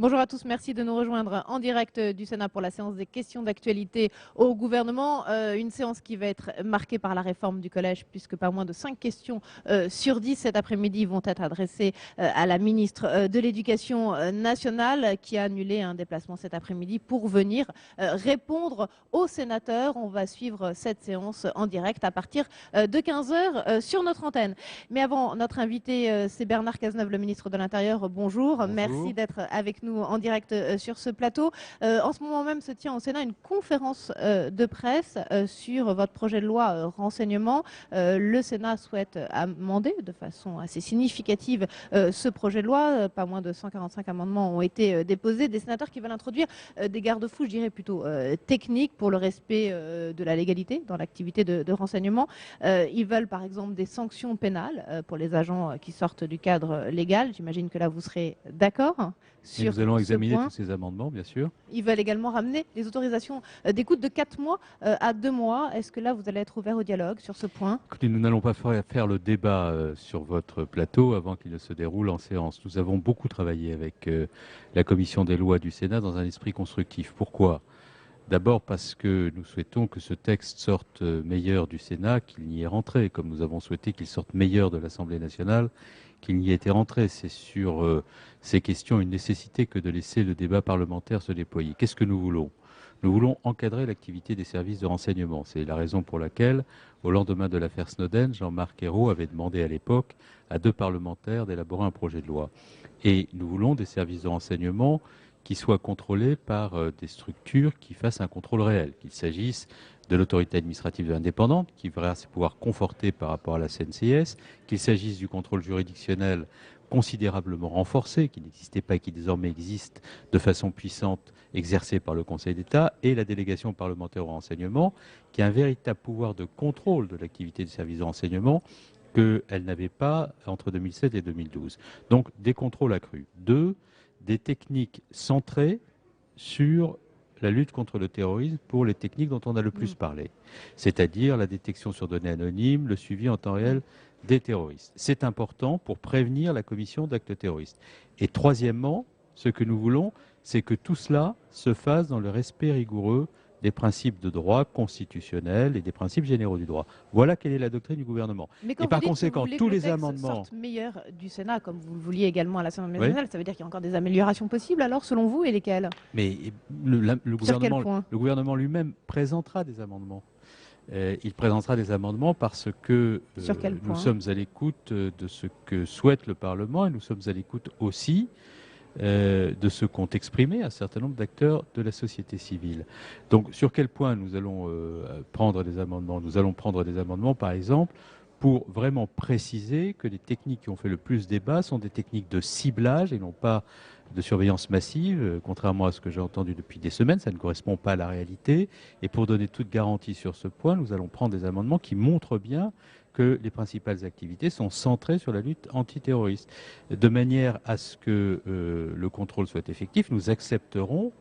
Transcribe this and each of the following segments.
Bonjour à tous, merci de nous rejoindre en direct du Sénat pour la séance des questions d'actualité au gouvernement. Une séance qui va être marquée par la réforme du collège puisque pas moins de 5 questions sur 10 cet après-midi vont être adressées à la ministre de l'Éducation nationale qui a annulé un déplacement cet après-midi pour venir répondre aux sénateurs. On va suivre cette séance en direct à partir de 15h sur notre antenne. Mais avant, notre invité, c'est Bernard Cazeneuve, le ministre de l'Intérieur. Bonjour. Merci d'être avec nous en direct sur ce plateau. En ce moment même se tient au Sénat une conférence de presse sur votre projet de loi renseignement. Le Sénat souhaite amender de façon assez significative ce projet de loi. Pas moins de 145 amendements ont été déposés. Des sénateurs qui veulent introduire des garde-fous, je dirais plutôt techniques, pour le respect de la légalité dans l'activité de renseignement. Ils veulent par exemple des sanctions pénales pour les agents qui sortent du cadre légal. J'imagine que là vous serez d'accord sur nous allons examiner point. tous ces amendements, bien sûr. Ils veulent également ramener les autorisations d'écoute de 4 mois à 2 mois. Est-ce que là vous allez être ouvert au dialogue sur ce point? Écoutez, nous n'allons pas faire le débat sur votre plateau avant qu'il ne se déroule en séance. Nous avons beaucoup travaillé avec la commission des lois du Sénat dans un esprit constructif. Pourquoi ? D'abord parce que nous souhaitons que ce texte sorte meilleur du Sénat qu'il n'y est rentré, comme nous avons souhaité qu'il sorte meilleur de l'Assemblée nationale qu'il n'y ait été rentré. C'est sur ces questions une nécessité que de laisser le débat parlementaire se déployer. Qu'est-ce que nous voulons ? Nous voulons encadrer l'activité des services de renseignement. C'est la raison pour laquelle, au lendemain de l'affaire Snowden, Jean-Marc Ayrault avait demandé à l'époque à 2 parlementaires d'élaborer un projet de loi. Et nous voulons des services de renseignement qui soient contrôlés par des structures qui fassent un contrôle réel, qu'il s'agisse de l'autorité administrative indépendante, qui verra ses pouvoirs confortés par rapport à la CNCS, qu'il s'agisse du contrôle juridictionnel considérablement renforcé, qui n'existait pas et qui désormais existe de façon puissante, exercée par le Conseil d'État, et la délégation parlementaire au renseignement, qui a un véritable pouvoir de contrôle de l'activité des services de renseignement qu'elle n'avait pas entre 2007 et 2012. Donc des contrôles accrus. 2, des techniques centrées sur la lutte contre le terrorisme pour les techniques dont on a le plus parlé, c'est-à-dire la détection sur données anonymes, le suivi en temps réel des terroristes. C'est important pour prévenir la commission d'actes terroristes. Et troisièmement, ce que nous voulons, c'est que tout cela se fasse dans le respect rigoureux des principes de droit constitutionnels et des principes généraux du droit. Voilà quelle est la doctrine du gouvernement. Mais quand et par vous dites conséquent, que vous voulez tous que le les texte amendements sorte meilleur du Sénat, comme vous le vouliez également à l'Assemblée Oui. nationale, ça veut dire qu'il y a encore des améliorations possibles alors, selon vous, et lesquelles? Mais Sur quel point? le gouvernement lui-même présentera des amendements. Il présentera des amendements parce que Sur quel nous point? sommes à l'écoute de ce que souhaite le Parlement et nous sommes à l'écoute aussi de ce qu'ont exprimé un certain nombre d'acteurs de la société civile. Donc sur quel point nous allons prendre des amendements? Nous allons prendre des amendements, par exemple, pour vraiment préciser que les techniques qui ont fait le plus débat sont des techniques de ciblage et non pas de surveillance massive, contrairement à ce que j'ai entendu depuis des semaines, ça ne correspond pas à la réalité. Et pour donner toute garantie sur ce point, nous allons prendre des amendements qui montrent bien que les principales activités sont centrées sur la lutte antiterroriste. De manière à ce que le contrôle soit effectif, nous accepterons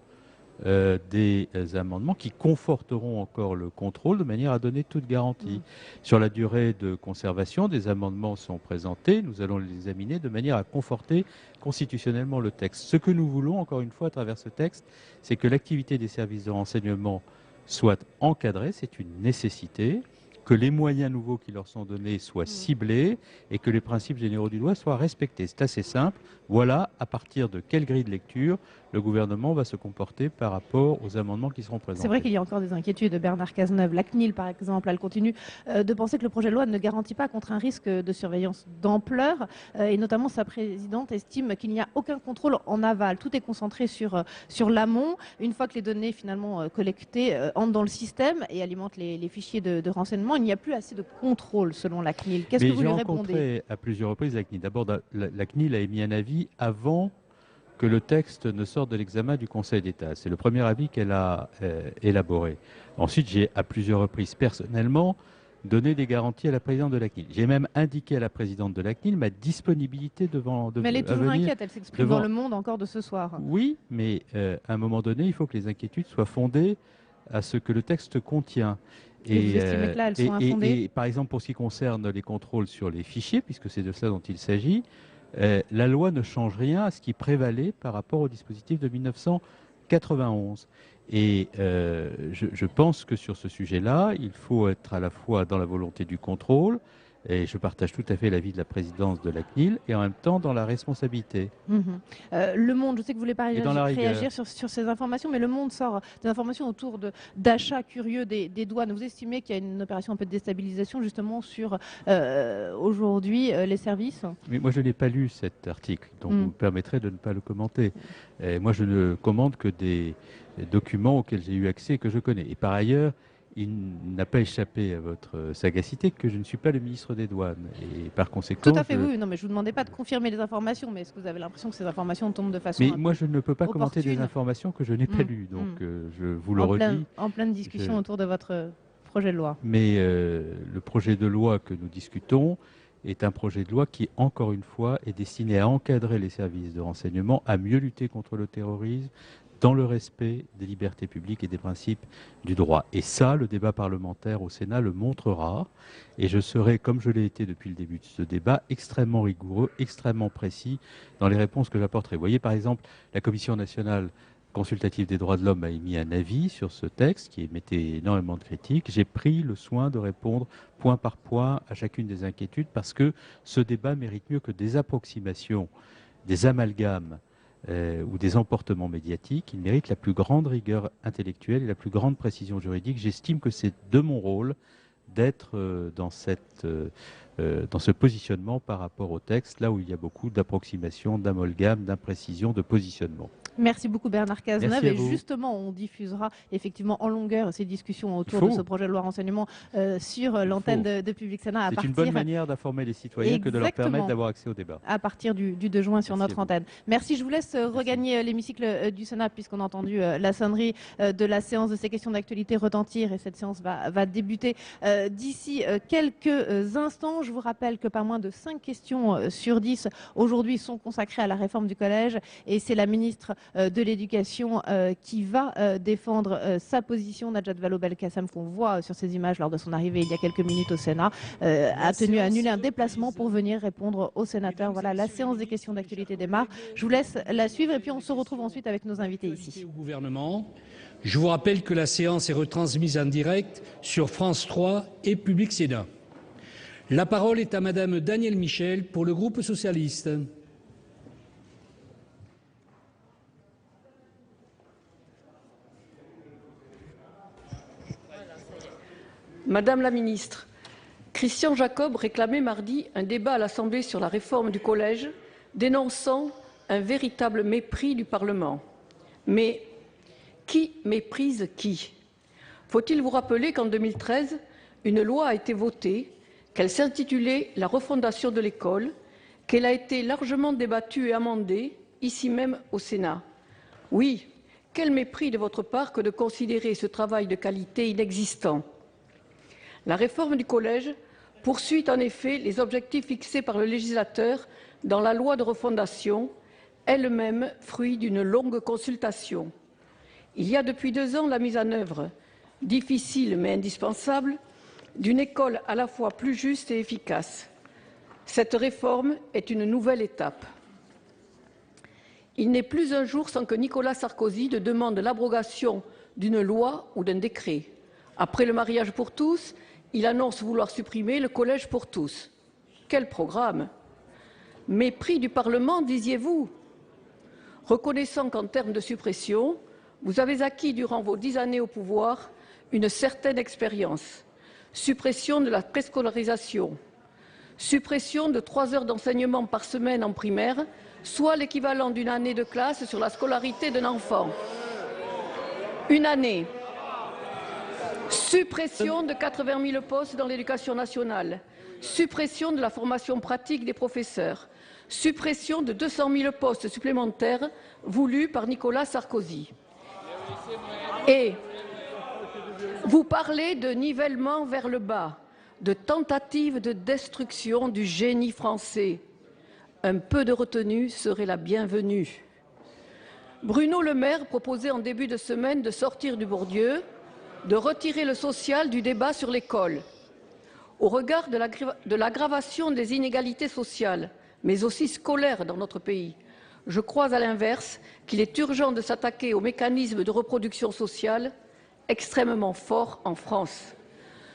des amendements qui conforteront encore le contrôle de manière à donner toute garantie. Sur la durée de conservation, des amendements sont présentés, nous allons les examiner de manière à conforter constitutionnellement le texte. Ce que nous voulons, encore une fois, à travers ce texte, c'est que l'activité des services de renseignement soit encadrée, c'est une nécessité, que les moyens nouveaux qui leur sont donnés soient ciblés et que les principes généraux du droit soient respectés. C'est assez simple. Voilà à partir de quelle grille de lecture le gouvernement va se comporter par rapport aux amendements qui seront présentés. C'est vrai qu'il y a encore des inquiétudes. Bernard Cazeneuve, la CNIL par exemple, elle continue de penser que le projet de loi ne garantit pas contre un risque de surveillance d'ampleur. Et notamment, sa présidente estime qu'il n'y a aucun contrôle en aval. Tout est concentré sur l'amont. Une fois que les données finalement collectées entrent dans le système et alimentent les fichiers de renseignement, il n'y a plus assez de contrôle selon la CNIL. Qu'est-ce que vous lui répondez? J'ai rencontré à plusieurs reprises la CNIL. D'abord, la CNIL a émis un avis avant que le texte ne sorte de l'examen du Conseil d'État. C'est le premier avis qu'elle a élaboré. Ensuite, j'ai à plusieurs reprises personnellement donné des garanties à la présidente de la CNIL. J'ai même indiqué à la présidente de la CNIL ma disponibilité devant... Mais elle est toujours inquiète, elle s'exprime dans Le Monde encore de ce soir. Oui, mais à un moment donné, il faut que les inquiétudes soient fondées à ce que le texte contient. Et vous estimez que là, elles sont infondées? Et par exemple, pour ce qui concerne les contrôles sur les fichiers, puisque c'est de cela dont il s'agit, La loi ne change rien à ce qui prévalait par rapport au dispositif de 1991. Et je pense que sur ce sujet-là, il faut être à la fois dans la volonté du contrôle, et je partage tout à fait l'avis de la présidence de la CNIL, et en même temps dans la responsabilité Le Monde, je sais que vous voulez pas et dans la rigueur. réagir sur ces informations, mais Le Monde sort des informations autour d'achats curieux des douanes. Vous estimez qu'il y a une opération un peu de déstabilisation justement sur aujourd'hui les services? Mais moi, je n'ai pas lu cet article, donc vous me permettrez de ne pas le commenter. Moi, je ne commande que des documents auxquels j'ai eu accès et que je connais. Et par ailleurs, il n'a pas échappé à votre sagacité que je ne suis pas le ministre des Douanes. Et par conséquent, tout à fait, oui. Non, mais je vous demandais pas de confirmer les informations, mais est-ce que vous avez l'impression que ces informations tombent de façon Mais moi, je ne peux pas commenter des opportune informations que je n'ai pas lues. Donc, je vous le redis. En pleine discussion autour de votre projet de loi. Mais le projet de loi que nous discutons est un projet de loi qui, encore une fois, est destiné à encadrer les services de renseignement, à mieux lutter contre le terrorisme, dans le respect des libertés publiques et des principes du droit. Et ça, le débat parlementaire au Sénat le montrera. Et je serai, comme je l'ai été depuis le début de ce débat, extrêmement rigoureux, extrêmement précis dans les réponses que j'apporterai. Vous voyez, par exemple, la Commission nationale consultative des droits de l'homme a émis un avis sur ce texte qui émettait énormément de critiques. J'ai pris le soin de répondre point par point à chacune des inquiétudes parce que ce débat mérite mieux que des approximations, des amalgames ou des emportements médiatiques. Il mérite la plus grande rigueur intellectuelle et la plus grande précision juridique. J'estime que c'est de mon rôle d'être dans ce positionnement par rapport au texte, là où il y a beaucoup d'approximations, d'amalgames, d'imprécisions, de positionnement. Merci beaucoup Bernard Cazeneuve. Et justement, on diffusera effectivement en longueur ces discussions autour de ce projet de loi renseignement sur l'antenne de Public Sénat. C'est une bonne manière d'informer les citoyens que de leur permettre d'avoir accès au débat. À partir du 2 juin sur notre antenne. Merci, je vous laisse regagner l'hémicycle du Sénat puisqu'on a entendu la sonnerie de la séance de ces questions d'actualité retentir et cette séance va débuter d'ici quelques instants. Je vous rappelle que pas moins de 5 questions sur 10 aujourd'hui sont consacrées à la réforme du collège et c'est la ministre de l'Éducation qui va défendre sa position. Najat Vallaud-Belkacem, qu'on voit sur ces images lors de son arrivée il y a quelques minutes au Sénat, a tenu à annuler un déplacement pour venir répondre aux sénateurs. Voilà, la séance des questions d'actualité démarre. Je vous laisse la suivre et puis on se retrouve ensuite avec nos invités ici. Au gouvernement, je vous rappelle que la séance est retransmise en direct sur France 3 et Public Sénat. La parole est à Madame Danielle Michel pour le groupe socialiste. Madame la ministre, Christian Jacob réclamait mardi un débat à l'Assemblée sur la réforme du collège, dénonçant un véritable mépris du Parlement. Mais qui méprise qui? Faut-il vous rappeler qu'en 2013, une loi a été votée, qu'elle s'intitulait « La refondation de l'école », qu'elle a été largement débattue et amendée, ici même au Sénat. Oui, quel mépris de votre part que de considérer ce travail de qualité inexistant. La réforme du collège poursuit en effet les objectifs fixés par le législateur dans la loi de refondation, elle-même fruit d'une longue consultation. Il y a depuis 2 ans la mise en œuvre, difficile mais indispensable, d'une école à la fois plus juste et efficace. Cette réforme est une nouvelle étape. Il n'est plus un jour sans que Nicolas Sarkozy ne demande l'abrogation d'une loi ou d'un décret. Après le mariage pour tous, il annonce vouloir supprimer le collège pour tous. Quel programme! Mépris du Parlement, disiez-vous? Reconnaissant qu'en termes de suppression, vous avez acquis durant vos 10 années au pouvoir une certaine expérience. Suppression de la préscolarisation, suppression de 3 heures d'enseignement par semaine en primaire, soit l'équivalent d'une année de classe sur la scolarité d'un enfant. Une année. Suppression de 80 000 postes dans l'éducation nationale, suppression de la formation pratique des professeurs, suppression de 200 000 postes supplémentaires voulus par Nicolas Sarkozy. Et vous parlez de nivellement vers le bas, de tentative de destruction du génie français. Un peu de retenue serait la bienvenue. Bruno Le Maire proposait en début de semaine de sortir du Bourdieu, de retirer le social du débat sur l'école. Au regard de l'aggravation des inégalités sociales, mais aussi scolaires dans notre pays. Je crois à l'inverse qu'il est urgent de s'attaquer aux mécanismes de reproduction sociale extrêmement forts en France.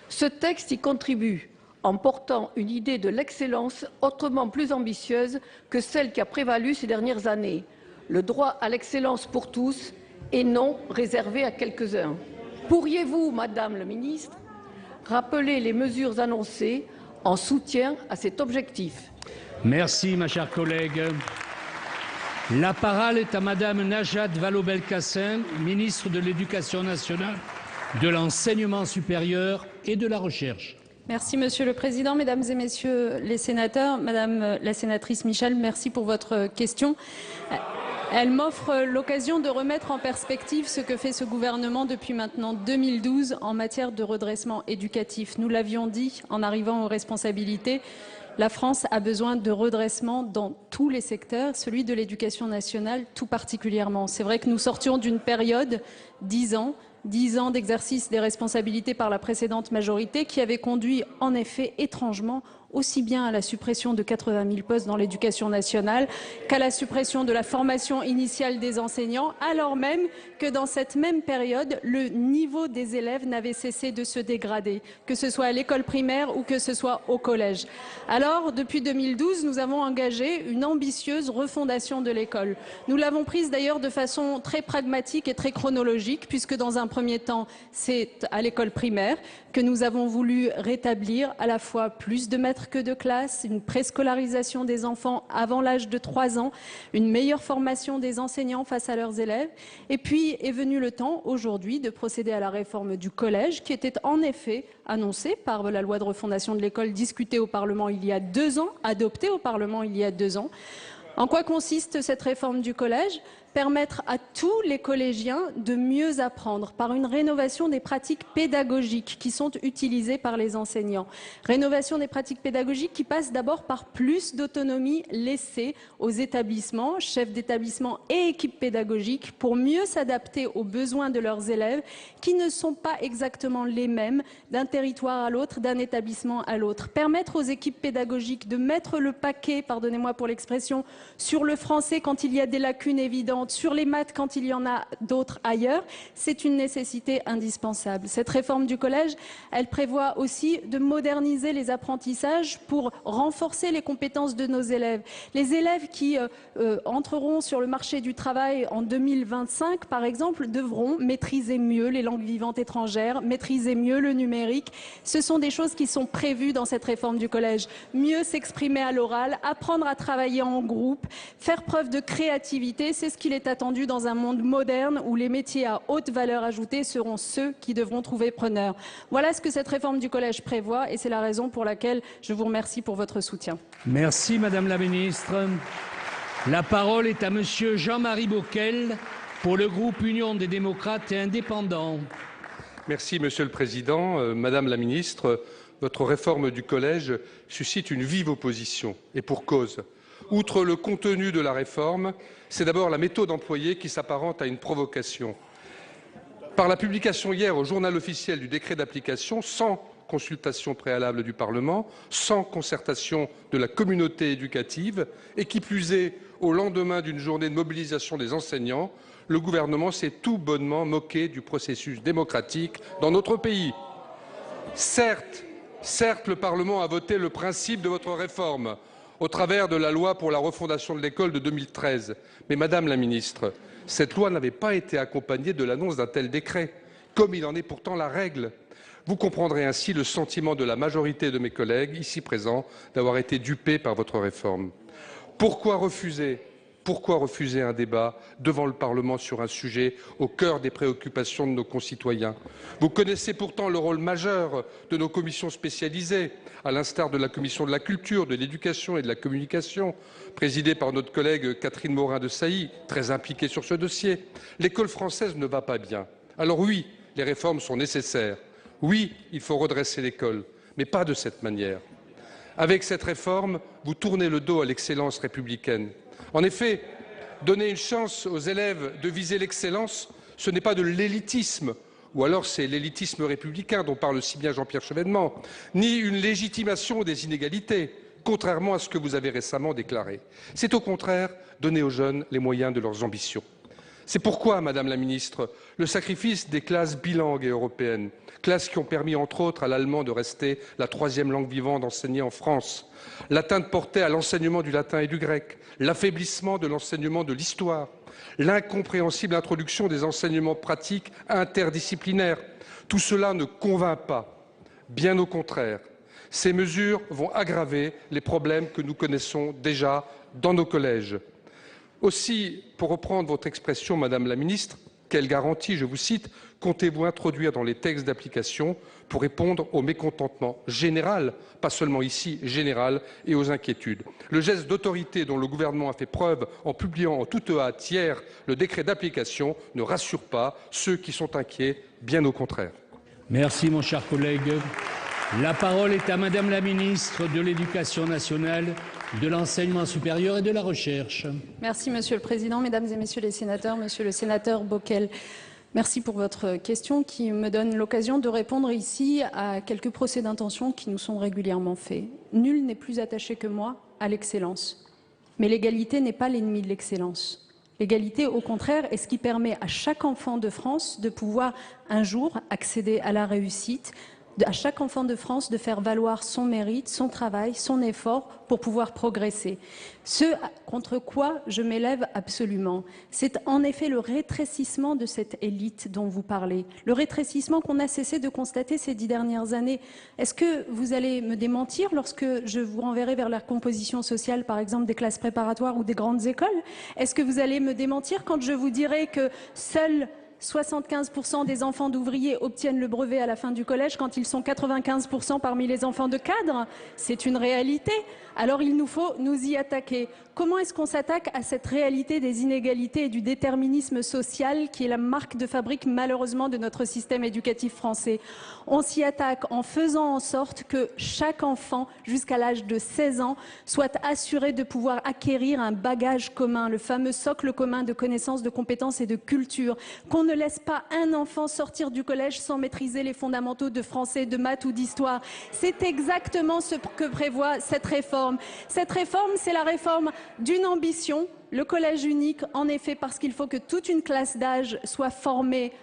Ce texte y contribue en portant une idée de l'excellence autrement plus ambitieuse que celle qui a prévalu ces dernières années, le droit à l'excellence pour tous et non réservé à quelques-uns. Pourriez-vous, Madame la Ministre, rappeler les mesures annoncées en soutien à cet objectif? Merci, ma chère collègue. La parole est à Madame Najat Vallaud-Belkacem, ministre de l'Éducation nationale, de l'Enseignement supérieur et de la Recherche. Merci Monsieur le Président, Mesdames et Messieurs les sénateurs. Madame la sénatrice Michel, merci pour votre question. Elle m'offre l'occasion de remettre en perspective ce que fait ce gouvernement depuis maintenant 2012 en matière de redressement éducatif. Nous l'avions dit en arrivant aux responsabilités, la France a besoin de redressement dans tous les secteurs, celui de l'éducation nationale tout particulièrement. C'est vrai que nous sortions d'une période, 10 ans d'exercice des responsabilités par la précédente majorité qui avait conduit en effet étrangement aussi bien à la suppression de 80 000 postes dans l'éducation nationale qu'à la suppression de la formation initiale des enseignants, alors même que dans cette même période, le niveau des élèves n'avait cessé de se dégrader, que ce soit à l'école primaire ou que ce soit au collège. Alors, depuis 2012, nous avons engagé une ambitieuse refondation de l'école. Nous l'avons prise d'ailleurs de façon très pragmatique et très chronologique, puisque dans un premier temps, c'est à l'école primaire que nous avons voulu rétablir à la fois plus de maîtres que de classe, une préscolarisation des enfants avant l'âge de 3 ans, une meilleure formation des enseignants face à leurs élèves. Et puis est venu le temps aujourd'hui de procéder à la réforme du collège qui était en effet annoncée par la loi de refondation de l'école discutée au Parlement il y a 2 ans, adoptée au Parlement il y a 2 ans. En quoi consiste cette réforme du collège ? Permettre à tous les collégiens de mieux apprendre par une rénovation des pratiques pédagogiques qui sont utilisées par les enseignants. Rénovation des pratiques pédagogiques qui passe d'abord par plus d'autonomie laissée aux établissements, chefs d'établissement et équipes pédagogiques pour mieux s'adapter aux besoins de leurs élèves qui ne sont pas exactement les mêmes d'un territoire à l'autre, d'un établissement à l'autre. Permettre aux équipes pédagogiques de mettre le paquet, pardonnez-moi pour l'expression, sur le français quand il y a des lacunes évidentes, sur les maths quand il y en a d'autres ailleurs, c'est une nécessité indispensable. Cette réforme du collège, elle prévoit aussi de moderniser les apprentissages pour renforcer les compétences de nos élèves. Les élèves qui entreront sur le marché du travail en 2025, par exemple, devront maîtriser mieux les langues vivantes étrangères, maîtriser mieux le numérique. Ce sont des choses qui sont prévues dans cette réforme du collège. Mieux s'exprimer à l'oral, apprendre à travailler en groupe, faire preuve de créativité, c'est ce qu'il est attendu dans un monde moderne où les métiers à haute valeur ajoutée seront ceux qui devront trouver preneur. Voilà ce que cette réforme du collège prévoit et c'est la raison pour laquelle je vous remercie pour votre soutien. Merci Madame la Ministre. La parole est à Monsieur Jean-Marie Bockel pour le groupe Union des démocrates et indépendants. Merci Monsieur le Président. Madame la Ministre, votre réforme du collège suscite une vive opposition et pour cause. Outre le contenu de la réforme, c'est d'abord la méthode employée qui s'apparente à une provocation. Par la publication hier au journal officiel du décret d'application, sans consultation préalable du Parlement, sans concertation de la communauté éducative, et qui plus est au lendemain d'une journée de mobilisation des enseignants, le gouvernement s'est tout bonnement moqué du processus démocratique dans notre pays. Certes, le Parlement a voté le principe de votre réforme, au travers de la loi pour la refondation de l'école de 2013. Mais Madame la Ministre, cette loi n'avait pas été accompagnée de l'annonce d'un tel décret, comme il en est pourtant la règle. Vous comprendrez ainsi le sentiment de la majorité de mes collègues, ici présents, d'avoir été dupés par votre réforme. Pourquoi refuser un débat devant le Parlement sur un sujet au cœur des préoccupations de nos concitoyens? Vous connaissez pourtant le rôle majeur de nos commissions spécialisées, à l'instar de la commission de la culture, de l'éducation et de la communication, présidée par notre collègue Catherine Morin-Desailly, très impliquée sur ce dossier. L'école française ne va pas bien. Alors oui, les réformes sont nécessaires. Oui, il faut redresser l'école, mais pas de cette manière. Avec cette réforme, vous tournez le dos à l'excellence républicaine. En effet, donner une chance aux élèves de viser l'excellence, ce n'est pas de l'élitisme, ou alors c'est l'élitisme républicain dont parle si bien Jean-Pierre Chevènement, ni une légitimation des inégalités. contrairement à ce que vous avez récemment déclaré. C'est au contraire donner aux jeunes les moyens de leurs ambitions. C'est pourquoi, Madame la Ministre, le sacrifice des classes bilingues et européennes, classes qui ont permis, entre autres, à l'allemand de rester la troisième langue vivante enseignée en France, l'atteinte portée à l'enseignement du latin et du grec, l'affaiblissement de l'enseignement de l'histoire, l'incompréhensible introduction des enseignements pratiques interdisciplinaires, tout cela ne convainc pas. Bien au contraire, ces mesures vont aggraver les problèmes que nous connaissons déjà dans nos collèges. Aussi, pour reprendre votre expression, Madame la Ministre, quelle garantie, je vous cite, comptez-vous introduire dans les textes d'application pour répondre au mécontentement général, pas seulement ici, général, et aux inquiétudes? Le geste d'autorité dont le gouvernement a fait preuve en publiant en toute hâte hier le décret d'application ne rassure pas ceux qui sont inquiets, bien au contraire. Merci, mon cher collègue. La parole est à Madame la Ministre de l'Éducation nationale, de l'Enseignement supérieur et de la Recherche. Merci, Monsieur le Président, Mesdames et Messieurs les sénateurs, Monsieur le sénateur Bockel. Merci pour votre question qui me donne l'occasion de répondre ici à quelques procès d'intention qui nous sont régulièrement faits. Nul n'est plus attaché que moi à l'excellence. Mais l'égalité n'est pas l'ennemi de l'excellence. L'égalité, au contraire, est ce qui permet à chaque enfant de France de pouvoir un jour accéder à la réussite, à chaque enfant de France de faire valoir son mérite, son travail, son effort pour pouvoir progresser. Ce contre quoi je m'élève absolument, c'est en effet le rétrécissement de cette élite dont vous parlez, le rétrécissement qu'on a cessé de constater ces 10 dernières années. Est-ce que vous allez me démentir lorsque je vous renverrai vers la composition sociale, par exemple des classes préparatoires ou des grandes écoles? Est-ce que vous allez me démentir quand je vous dirai que seuls 75% des enfants d'ouvriers obtiennent le brevet à la fin du collège quand ils sont 95% parmi les enfants de cadres? C'est une réalité. Alors il nous faut nous y attaquer. Comment est-ce qu'on s'attaque à cette réalité des inégalités et du déterminisme social qui est la marque de fabrique malheureusement de notre système éducatif français? On s'y attaque en faisant en sorte que chaque enfant jusqu'à l'âge de 16 ans soit assuré de pouvoir acquérir un bagage commun, le fameux socle commun de connaissances, de compétences et de culture. Qu'on ne laisse pas un enfant sortir du collège sans maîtriser les fondamentaux de français, de maths ou d'histoire. C'est exactement ce que prévoit cette réforme. Cette réforme, c'est la réforme d'une ambition, le collège unique, en effet, parce qu'il faut que toute une classe d'âge soit formée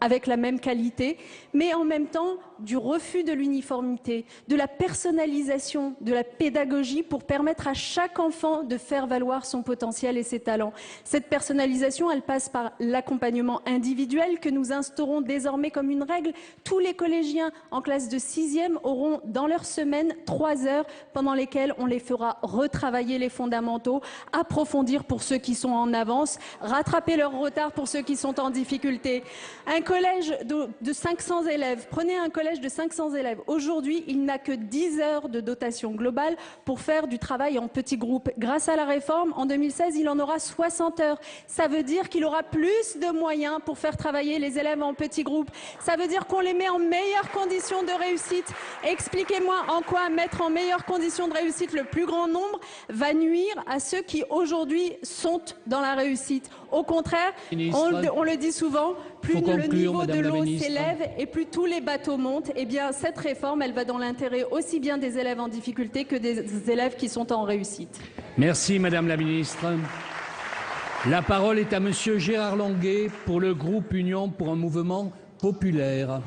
avec la même qualité, mais en même temps du refus de l'uniformité, de la personnalisation, de la pédagogie pour permettre à chaque enfant de faire valoir son potentiel et ses talents. Cette personnalisation, elle passe par l'accompagnement individuel que nous instaurons désormais comme une règle. Tous les collégiens en classe de 6e auront dans leur semaine 3 heures pendant lesquelles on les fera retravailler les fondamentaux, approfondir pour ceux qui sont en avance, rattraper leur retard pour ceux qui sont en difficulté. Un collège de 500 élèves, prenez un collège de 500 élèves. Aujourd'hui, il n'a que 10 heures de dotation globale pour faire du travail en petits groupes. Grâce à la réforme, en 2016, il en aura 60 heures. Ça veut dire qu'il aura plus de moyens pour faire travailler les élèves en petits groupes. Ça veut dire qu'on les met en meilleures conditions de réussite. Expliquez-moi en quoi mettre en meilleures conditions de réussite le plus grand nombre va nuire à ceux qui aujourd'hui sont dans la réussite. Au contraire, on le dit souvent, plus le niveau de l'eau s'élève et plus tous les bateaux montent, eh bien cette réforme, elle va dans l'intérêt aussi bien des élèves en difficulté que des élèves qui sont en réussite. Merci Madame la Ministre. La parole est à Monsieur Gérard Longuet pour le groupe Union pour un mouvement populaire.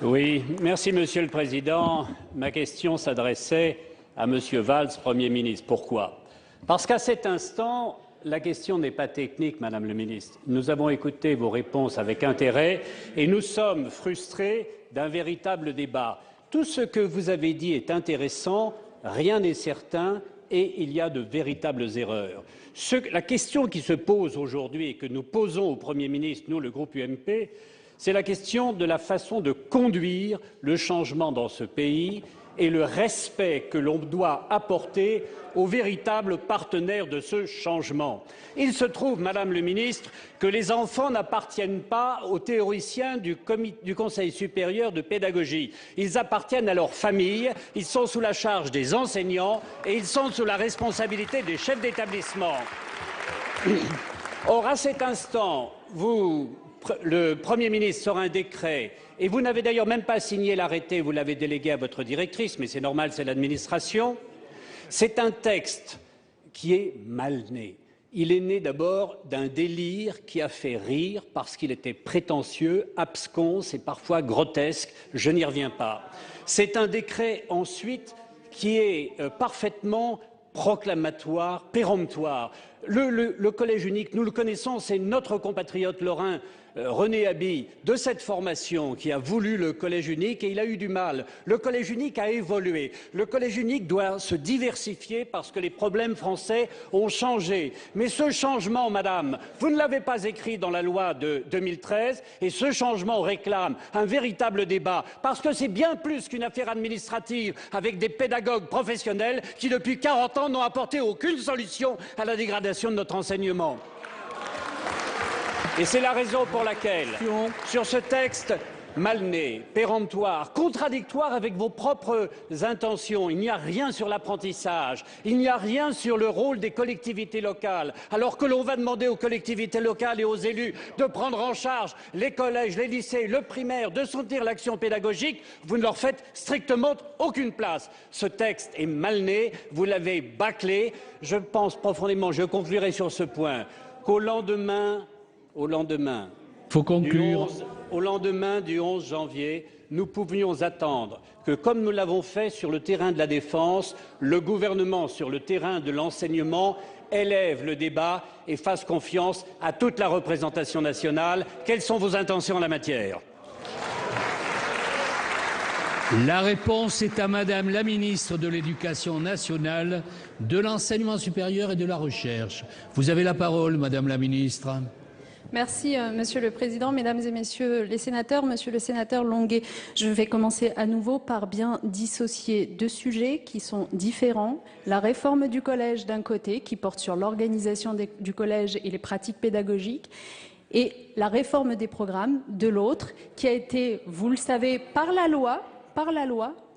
Oui, merci Monsieur le Président. Ma question s'adressait à Monsieur Valls, Premier ministre. Pourquoi? Parce qu'à cet instant, la question n'est pas technique, Madame le ministre. Nous avons écouté vos réponses avec intérêt et nous sommes frustrés d'un véritable débat. Tout ce que vous avez dit est intéressant, rien n'est certain et il y a de véritables erreurs. La question qui se pose aujourd'hui et que nous posons au Premier ministre, nous, le groupe UMP, c'est la question de la façon de conduire le changement dans ce pays et le respect que l'on doit apporter aux véritables partenaires de ce changement. Il se trouve, Madame le ministre, que les enfants n'appartiennent pas aux théoriciens du Conseil supérieur de pédagogie. Ils appartiennent à leur famille, ils sont sous la charge des enseignants et ils sont sous la responsabilité des chefs d'établissement. Or, à cet instant, le Premier ministre sort un décret, et vous n'avez d'ailleurs même pas signé l'arrêté, vous l'avez délégué à votre directrice, mais c'est normal, c'est l'administration. C'est un texte qui est mal né. Il est né d'abord d'un délire qui a fait rire parce qu'il était prétentieux, absconce et parfois grotesque. Je n'y reviens pas. C'est un décret ensuite qui est parfaitement proclamatoire, péremptoire. Le collège unique, nous le connaissons, c'est notre compatriote lorrain René Haby, de cette formation, qui a voulu le collège unique et il a eu du mal. Le collège unique a évolué. Le collège unique doit se diversifier parce que les problèmes français ont changé. Mais ce changement, madame, vous ne l'avez pas écrit dans la loi de 2013 et ce changement réclame un véritable débat parce que c'est bien plus qu'une affaire administrative avec des pédagogues professionnels qui, depuis 40 ans, n'ont apporté aucune solution à la dégradation de notre enseignement. Et c'est la raison pour laquelle, sur ce texte mal né, péremptoire, contradictoire avec vos propres intentions, il n'y a rien sur l'apprentissage, il n'y a rien sur le rôle des collectivités locales, alors que l'on va demander aux collectivités locales et aux élus de prendre en charge les collèges, les lycées, le primaire, de soutenir l'action pédagogique, vous ne leur faites strictement aucune place. Ce texte est mal né, vous l'avez bâclé. Je pense profondément, je conclurai sur ce point, qu'au lendemain faut conclure. Au lendemain du 11 janvier, nous pouvions attendre que, comme nous l'avons fait sur le terrain de la défense, le gouvernement, sur le terrain de l'enseignement, élève le débat et fasse confiance à toute la représentation nationale. Quelles sont vos intentions en la matière ? La réponse est à Madame la ministre de l'Éducation nationale, de l'Enseignement supérieur et de la Recherche. Vous avez la parole, Madame la ministre. Merci, Monsieur le Président, Mesdames et Messieurs les sénateurs. Monsieur le sénateur Longuet, je vais commencer à nouveau par bien dissocier deux sujets qui sont différents. La réforme du collège d'un côté, qui porte sur l'organisation du collège et les pratiques pédagogiques, et la réforme des programmes de l'autre, qui a été, vous le savez, par la loi,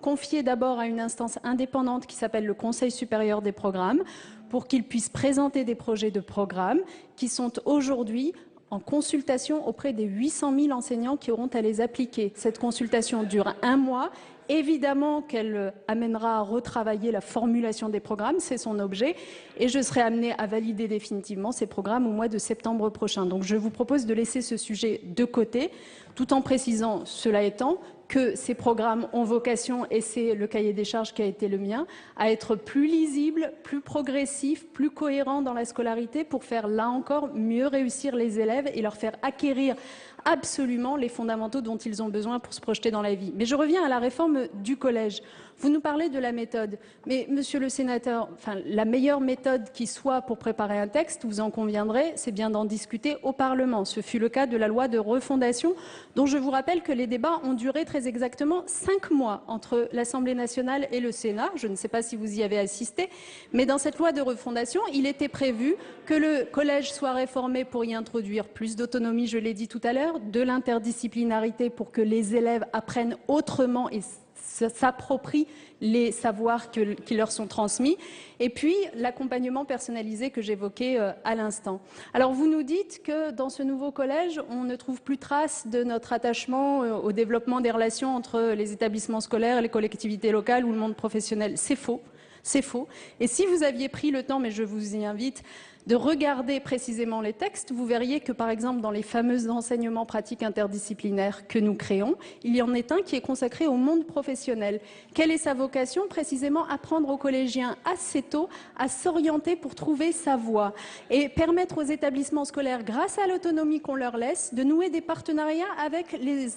confiée d'abord à une instance indépendante qui s'appelle le Conseil supérieur des programmes, pour qu'il puisse présenter des projets de programmes qui sont aujourd'hui en consultation auprès des 800 000 enseignants qui auront à les appliquer. Cette consultation dure 1 mois. Évidemment qu'elle amènera à retravailler la formulation des programmes, c'est son objet, et je serai amenée à valider définitivement ces programmes au mois de septembre prochain. Donc je vous propose de laisser ce sujet de côté, tout en précisant, cela étant, que ces programmes ont vocation, et c'est le cahier des charges qui a été le mien, à être plus lisibles, plus progressifs, plus cohérents dans la scolarité pour faire, là encore, mieux réussir les élèves et leur faire acquérir absolument les fondamentaux dont ils ont besoin pour se projeter dans la vie. Mais je reviens à la réforme du collège. Vous nous parlez de la méthode, mais monsieur le sénateur, la meilleure méthode qui soit pour préparer un texte, vous en conviendrez, c'est bien d'en discuter au Parlement. Ce fut le cas de la loi de refondation, dont je vous rappelle que les débats ont duré très exactement 5 mois entre l'Assemblée nationale et le Sénat. Je ne sais pas si vous y avez assisté, mais dans cette loi de refondation, il était prévu que le collège soit réformé pour y introduire plus d'autonomie, je l'ai dit tout à l'heure, de l'interdisciplinarité pour que les élèves apprennent autrement et s'approprient les savoirs qui leur sont transmis, et puis l'accompagnement personnalisé que j'évoquais à l'instant. Alors vous nous dites que dans ce nouveau collège, on ne trouve plus trace de notre attachement au développement des relations entre les établissements scolaires, les collectivités locales ou le monde professionnel. C'est faux. C'est faux. Et si vous aviez pris le temps, mais je vous y invite, de regarder précisément les textes, vous verriez que, par exemple, dans les fameux enseignements pratiques interdisciplinaires que nous créons, il y en est un qui est consacré au monde professionnel. Quelle est sa vocation? Précisément apprendre aux collégiens assez tôt à s'orienter pour trouver sa voie et permettre aux établissements scolaires, grâce à l'autonomie qu'on leur laisse, de nouer des partenariats avec les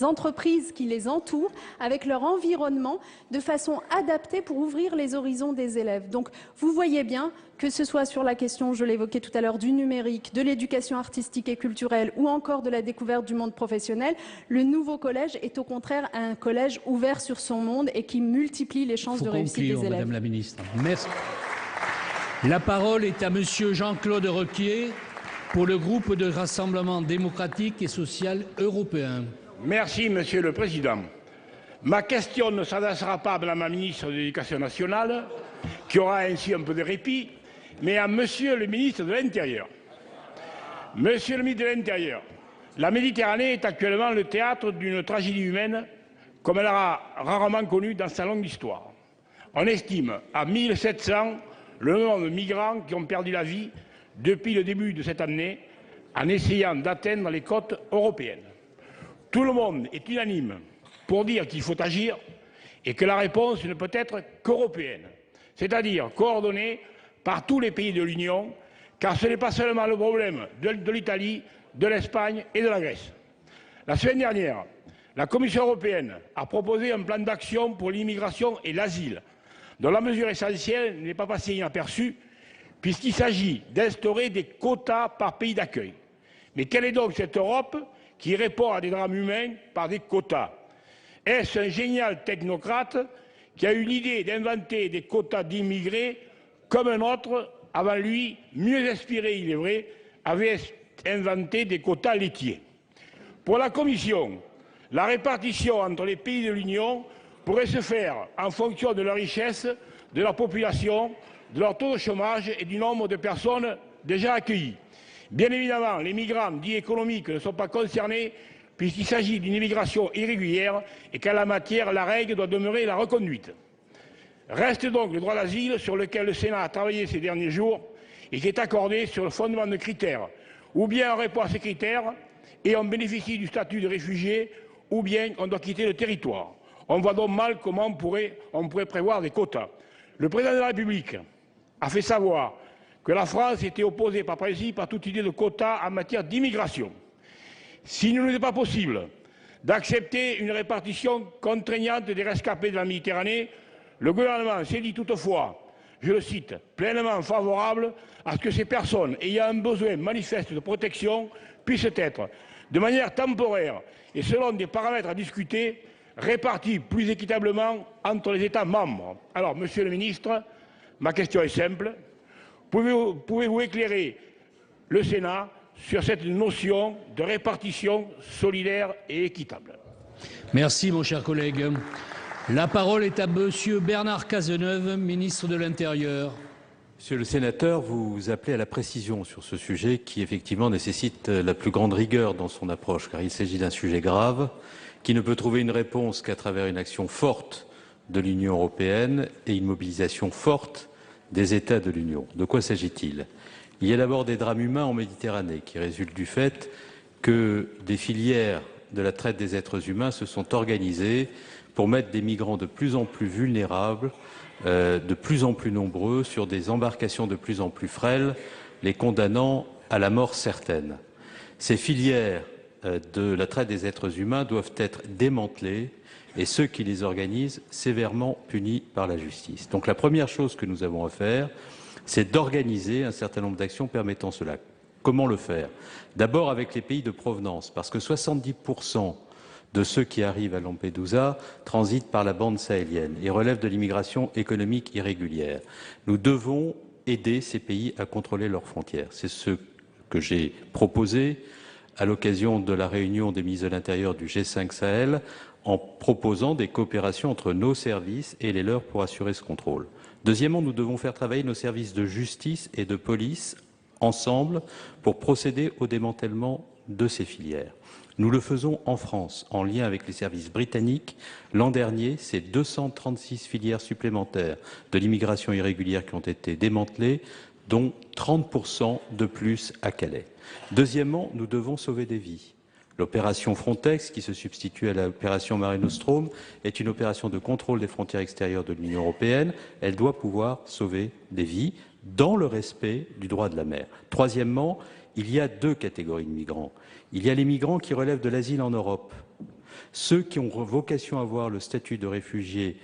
entreprises qui les entourent, avec leur environnement, de façon adaptée pour ouvrir les horizons des élèves. Donc, vous voyez bien, que ce soit sur la question, je l'évoquais tout à l'heure, du numérique, de l'éducation artistique et culturelle ou encore de la découverte du monde professionnel, le nouveau collège est au contraire un collège ouvert sur son monde et qui multiplie les chances de réussite des élèves. Madame la ministre. Merci. La parole est à Monsieur Jean-Claude Requier pour le groupe de Rassemblement démocratique et social européen. Merci, Monsieur le Président. Ma question ne s'adressera pas à Madame la ministre de l'Éducation nationale, qui aura ainsi un peu de répit, mais à Monsieur le ministre de l'Intérieur. Monsieur le ministre de l'Intérieur, la Méditerranée est actuellement le théâtre d'une tragédie humaine comme elle a rarement connue dans sa longue histoire. On estime à 1700 le nombre de migrants qui ont perdu la vie depuis le début de cette année en essayant d'atteindre les côtes européennes. Tout le monde est unanime pour dire qu'il faut agir et que la réponse ne peut être qu'européenne, c'est-à-dire coordonnée par tous les pays de l'Union, car ce n'est pas seulement le problème de l'Italie, de l'Espagne et de la Grèce. La semaine dernière, la Commission européenne a proposé un plan d'action pour l'immigration et l'asile, dont la mesure essentielle n'est pas passée inaperçue, puisqu'il s'agit d'instaurer des quotas par pays d'accueil. Mais quelle est donc cette Europe qui répond à des drames humains par des quotas? Est-ce un génial technocrate qui a eu l'idée d'inventer des quotas d'immigrés comme un autre, avant lui, mieux inspiré il est vrai, avait inventé des quotas laitiers? Pour la Commission, la répartition entre les pays de l'Union pourrait se faire en fonction de leur richesse, de leur population, de leur taux de chômage et du nombre de personnes déjà accueillies. Bien évidemment, les migrants dits économiques ne sont pas concernés puisqu'il s'agit d'une immigration irrégulière et qu'en la matière, la règle doit demeurer la reconduite. Reste donc le droit d'asile sur lequel le Sénat a travaillé ces derniers jours et qui est accordé sur le fondement de critères. Ou bien on répond à ces critères et on bénéficie du statut de réfugié, ou bien on doit quitter le territoire. On voit donc mal comment on pourrait prévoir des quotas. Le président de la République a fait savoir que la France était opposée par principe à toute idée de quotas en matière d'immigration. S'il ne nous est pas possible d'accepter une répartition contraignante des rescapés de la Méditerranée, le gouvernement s'est dit toutefois, je le cite, pleinement favorable à ce que ces personnes ayant un besoin manifeste de protection puissent être, de manière temporaire et selon des paramètres à discuter, réparties plus équitablement entre les États membres. Alors, Monsieur le ministre, ma question est simple. Pouvez-vous éclairer le Sénat sur cette notion de répartition solidaire et équitable? Merci, mon cher collègue. La parole est à Monsieur Bernard Cazeneuve, ministre de l'Intérieur. Monsieur le sénateur, vous appelez à la précision sur ce sujet qui, effectivement, nécessite la plus grande rigueur dans son approche, car il s'agit d'un sujet grave qui ne peut trouver une réponse qu'à travers une action forte de l'Union européenne et une mobilisation forte des États de l'Union. De quoi s'agit-il? Il y a d'abord des drames humains en Méditerranée qui résultent du fait que des filières de la traite des êtres humains se sont organisées pour mettre des migrants de plus en plus vulnérables, de plus en plus nombreux, sur des embarcations de plus en plus frêles, les condamnant à la mort certaine. Ces filières de la traite des êtres humains doivent être démantelées et ceux qui les organisent sévèrement punis par la justice. Donc la première chose que nous avons à faire, c'est d'organiser un certain nombre d'actions permettant cela. Comment le faire? D'abord avec les pays de provenance, parce que 70% de ceux qui arrivent à Lampedusa transitent par la bande sahélienne et relèvent de l'immigration économique irrégulière. Nous devons aider ces pays à contrôler leurs frontières. C'est ce que j'ai proposé à l'occasion de la réunion des ministres de l'Intérieur du G5 Sahel, en proposant des coopérations entre nos services et les leurs pour assurer ce contrôle. Deuxièmement, nous devons faire travailler nos services de justice et de police ensemble pour procéder au démantèlement de ces filières. Nous le faisons en France, en lien avec les services britanniques. L'an dernier, c'est 236 filières supplémentaires de l'immigration irrégulière qui ont été démantelées, dont 30% de plus à Calais. Deuxièmement, nous devons sauver des vies. L'opération Frontex, qui se substitue à l'opération Mare Nostrum, est une opération de contrôle des frontières extérieures de l'Union européenne. Elle doit pouvoir sauver des vies dans le respect du droit de la mer. Troisièmement, il y a deux catégories de migrants. Il y a les migrants qui relèvent de l'asile en Europe. Ceux qui ont vocation à avoir le statut de réfugié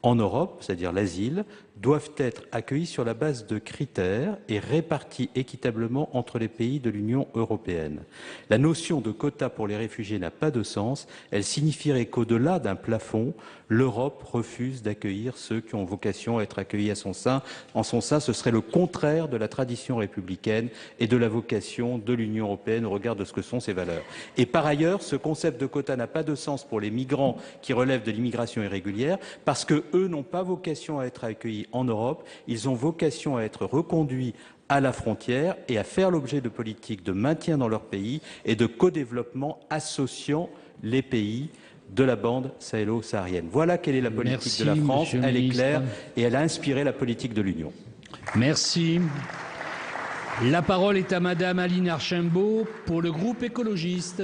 en Europe, c'est-à-dire l'asile, doivent être accueillis sur la base de critères et répartis équitablement entre les pays de l'Union européenne. La notion de quota pour les réfugiés n'a pas de sens. Elle signifierait qu'au-delà d'un plafond, l'Europe refuse d'accueillir ceux qui ont vocation à être accueillis en son sein. Ce serait le contraire de la tradition républicaine et de la vocation de l'Union européenne au regard de ce que sont ses valeurs. Et par ailleurs, ce concept de quota n'a pas de sens pour les migrants qui relèvent de l'immigration irrégulière parce que eux n'ont pas vocation à être accueillis en Europe, ils ont vocation à être reconduits à la frontière et à faire l'objet de politiques de maintien dans leur pays et de co-développement associant les pays de la bande sahélo-saharienne. Voilà quelle est la politique Merci, de la France. Monsieur le Elle est ministre. claire et elle a inspiré la politique de l'Union. Merci. La parole est à Madame Aline Archimbaud pour le groupe écologiste.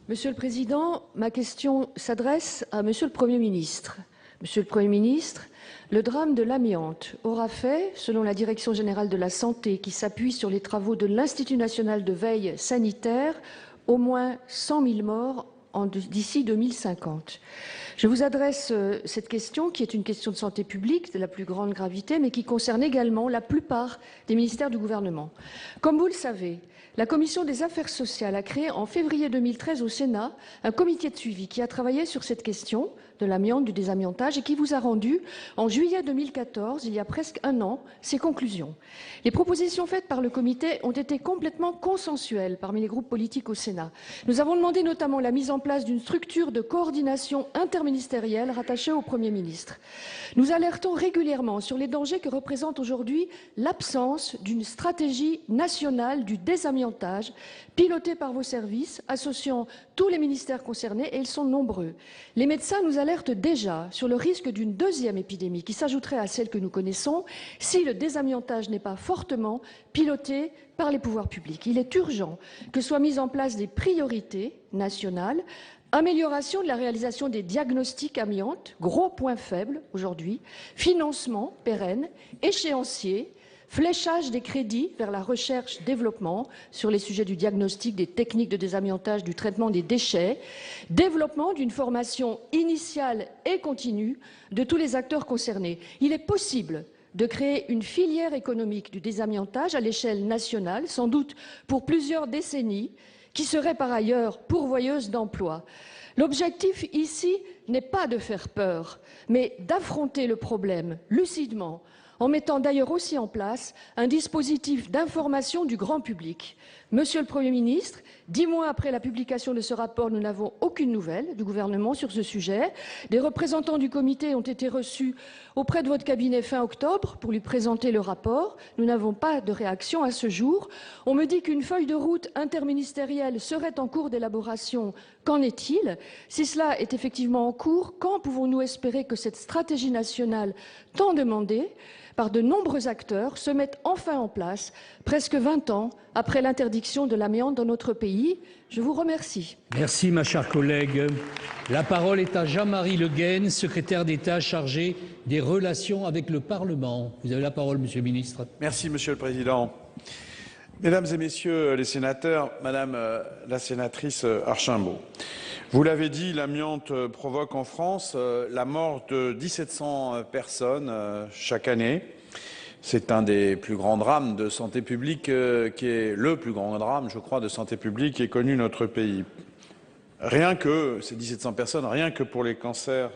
Monsieur le Président, ma question s'adresse à Monsieur le Premier ministre. Monsieur le Premier ministre, le drame de l'amiante aura fait, selon la Direction générale de la santé, qui s'appuie sur les travaux de l'Institut national de veille sanitaire, au moins 100 000 morts d'ici 2050. Je vous adresse cette question, qui est une question de santé publique de la plus grande gravité, mais qui concerne également la plupart des ministères du gouvernement. Comme vous le savez, la Commission des affaires sociales a créé en février 2013 au Sénat un comité de suivi qui a travaillé sur cette question de l'amiante, du désamiantage, et qui vous a rendu, en juillet 2014, il y a presque un an, ses conclusions. Les propositions faites par le comité ont été complètement consensuelles parmi les groupes politiques au Sénat. Nous avons demandé notamment la mise en place d'une structure de coordination interministérielle rattachée au Premier ministre. Nous alertons régulièrement sur les dangers que représente aujourd'hui l'absence d'une stratégie nationale du désamiantage pilotée par vos services, associant tous les ministères concernés, et ils sont nombreux. Les médecins nous alertent déjà sur le risque d'une deuxième épidémie qui s'ajouterait à celle que nous connaissons si le désamiantage n'est pas fortement piloté par les pouvoirs publics. Il est urgent que soient mises en place des priorités nationales, amélioration de la réalisation des diagnostics amiante, gros point faible aujourd'hui, financement pérenne, échéancier, fléchage des crédits vers la recherche-développement sur les sujets du diagnostic, des techniques de désamiantage, du traitement des déchets, développement d'une formation initiale et continue de tous les acteurs concernés. Il est possible de créer une filière économique du désamiantage à l'échelle nationale, sans doute pour plusieurs décennies, qui serait par ailleurs pourvoyeuse d'emplois. L'objectif ici n'est pas de faire peur, mais d'affronter le problème lucidement, en mettant d'ailleurs aussi en place un dispositif d'information du grand public. Monsieur le Premier ministre, 10 mois après la publication de ce rapport, nous n'avons aucune nouvelle du gouvernement sur ce sujet. Des représentants du comité ont été reçus auprès de votre cabinet fin octobre pour lui présenter le rapport. Nous n'avons pas de réaction à ce jour. On me dit qu'une feuille de route interministérielle serait en cours d'élaboration. Qu'en est-il? Si cela est effectivement en cours, quand pouvons-nous espérer que cette stratégie nationale tant demandée par de nombreux acteurs se mette enfin en place, presque 20 ans après l'interdiction de l'amiante dans notre pays? Je vous remercie. Merci, ma chère collègue. La parole est à Jean-Marie Le Guen, secrétaire d'État chargé des relations avec le Parlement. Vous avez la parole, Monsieur le ministre. Merci, Monsieur le Président. Mesdames et Messieurs les sénateurs, Madame la sénatrice Archimbaud, vous l'avez dit, l'amiante provoque en France la mort de 1700 personnes chaque année. C'est un des plus grands drames de santé publique, qui est le plus grand drame, je crois, de santé publique qui est connu notre pays. Rien que, ces 1700 personnes, rien que pour les cancers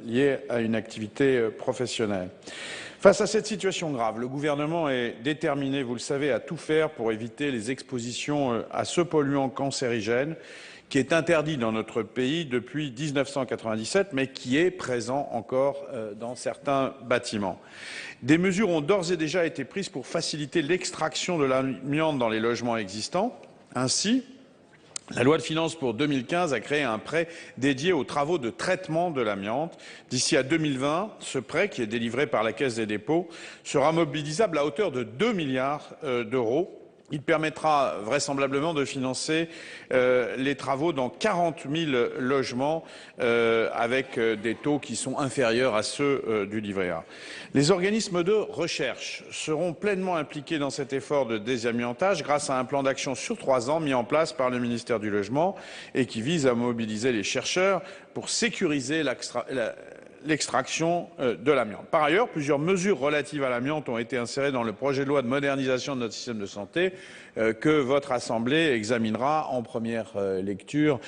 liés à une activité professionnelle. Face à cette situation grave, le gouvernement est déterminé, vous le savez, à tout faire pour éviter les expositions à ce polluant cancérigène qui est interdit dans notre pays depuis 1997, mais qui est présent encore dans certains bâtiments. Des mesures ont d'ores et déjà été prises pour faciliter l'extraction de l'amiante dans les logements existants. Ainsi, la loi de finances pour 2015 a créé un prêt dédié aux travaux de traitement de l'amiante. D'ici à 2020, ce prêt, qui est délivré par la Caisse des dépôts, sera mobilisable à hauteur de 2 milliards d'euros. Il permettra vraisemblablement de financer les travaux dans 40 000 logements avec des taux qui sont inférieurs à ceux du livret A. Les organismes de recherche seront pleinement impliqués dans cet effort de désamiantage grâce à un plan d'action sur 3 ans mis en place par le ministère du Logement et qui vise à mobiliser les chercheurs pour sécuriser l'extraction de l'amiante. Par ailleurs, plusieurs mesures relatives à l'amiante ont été insérées dans le projet de loi de modernisation de notre système de santé que votre Assemblée examinera en première lecture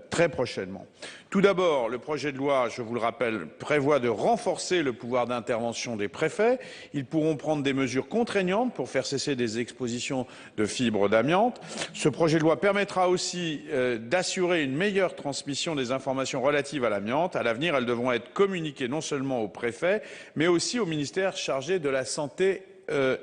très prochainement. Tout d'abord, le projet de loi, je vous le rappelle, prévoit de renforcer le pouvoir d'intervention des préfets. Ils pourront prendre des mesures contraignantes pour faire cesser des expositions de fibres d'amiante. Ce projet de loi permettra aussi d'assurer une meilleure transmission des informations relatives à l'amiante. À l'avenir, elles devront être communiquées non seulement aux préfets, mais aussi au ministère chargé de la Santé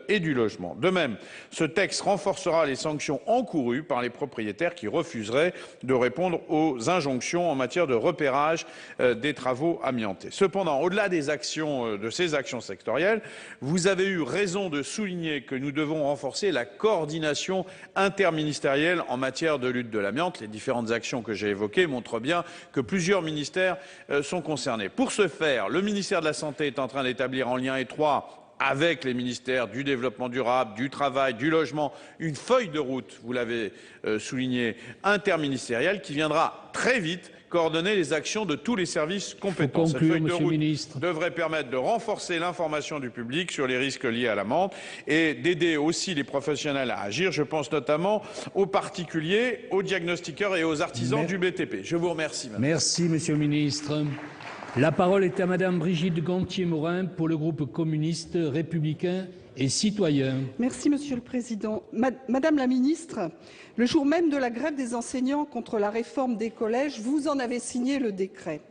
et du logement. De même, ce texte renforcera les sanctions encourues par les propriétaires qui refuseraient de répondre aux injonctions en matière de repérage des travaux amiantés. Cependant, au-delà de ces actions sectorielles, vous avez eu raison de souligner que nous devons renforcer la coordination interministérielle en matière de lutte de l'amiante. Les différentes actions que j'ai évoquées montrent bien que plusieurs ministères sont concernés. Pour ce faire, le ministère de la Santé est en train d'établir en lien étroit avec les ministères du développement durable, du travail, du logement, une feuille de route, vous l'avez souligné, interministérielle qui viendra très vite coordonner les actions de tous les services compétents. Cette feuille de route devrait permettre de renforcer l'information du public sur les risques liés à l'amiante et d'aider aussi les professionnels à agir. Je pense notamment aux particuliers, aux diagnostiqueurs et aux artisans du BTP. Je vous remercie. Merci, Monsieur le ministre. La parole est à Madame Brigitte Gonthier-Maurin pour le groupe communiste, républicain et citoyen. Merci, Monsieur le Président. Madame la Ministre, le jour même de la grève des enseignants contre la réforme des collèges, vous en avez signé le décret.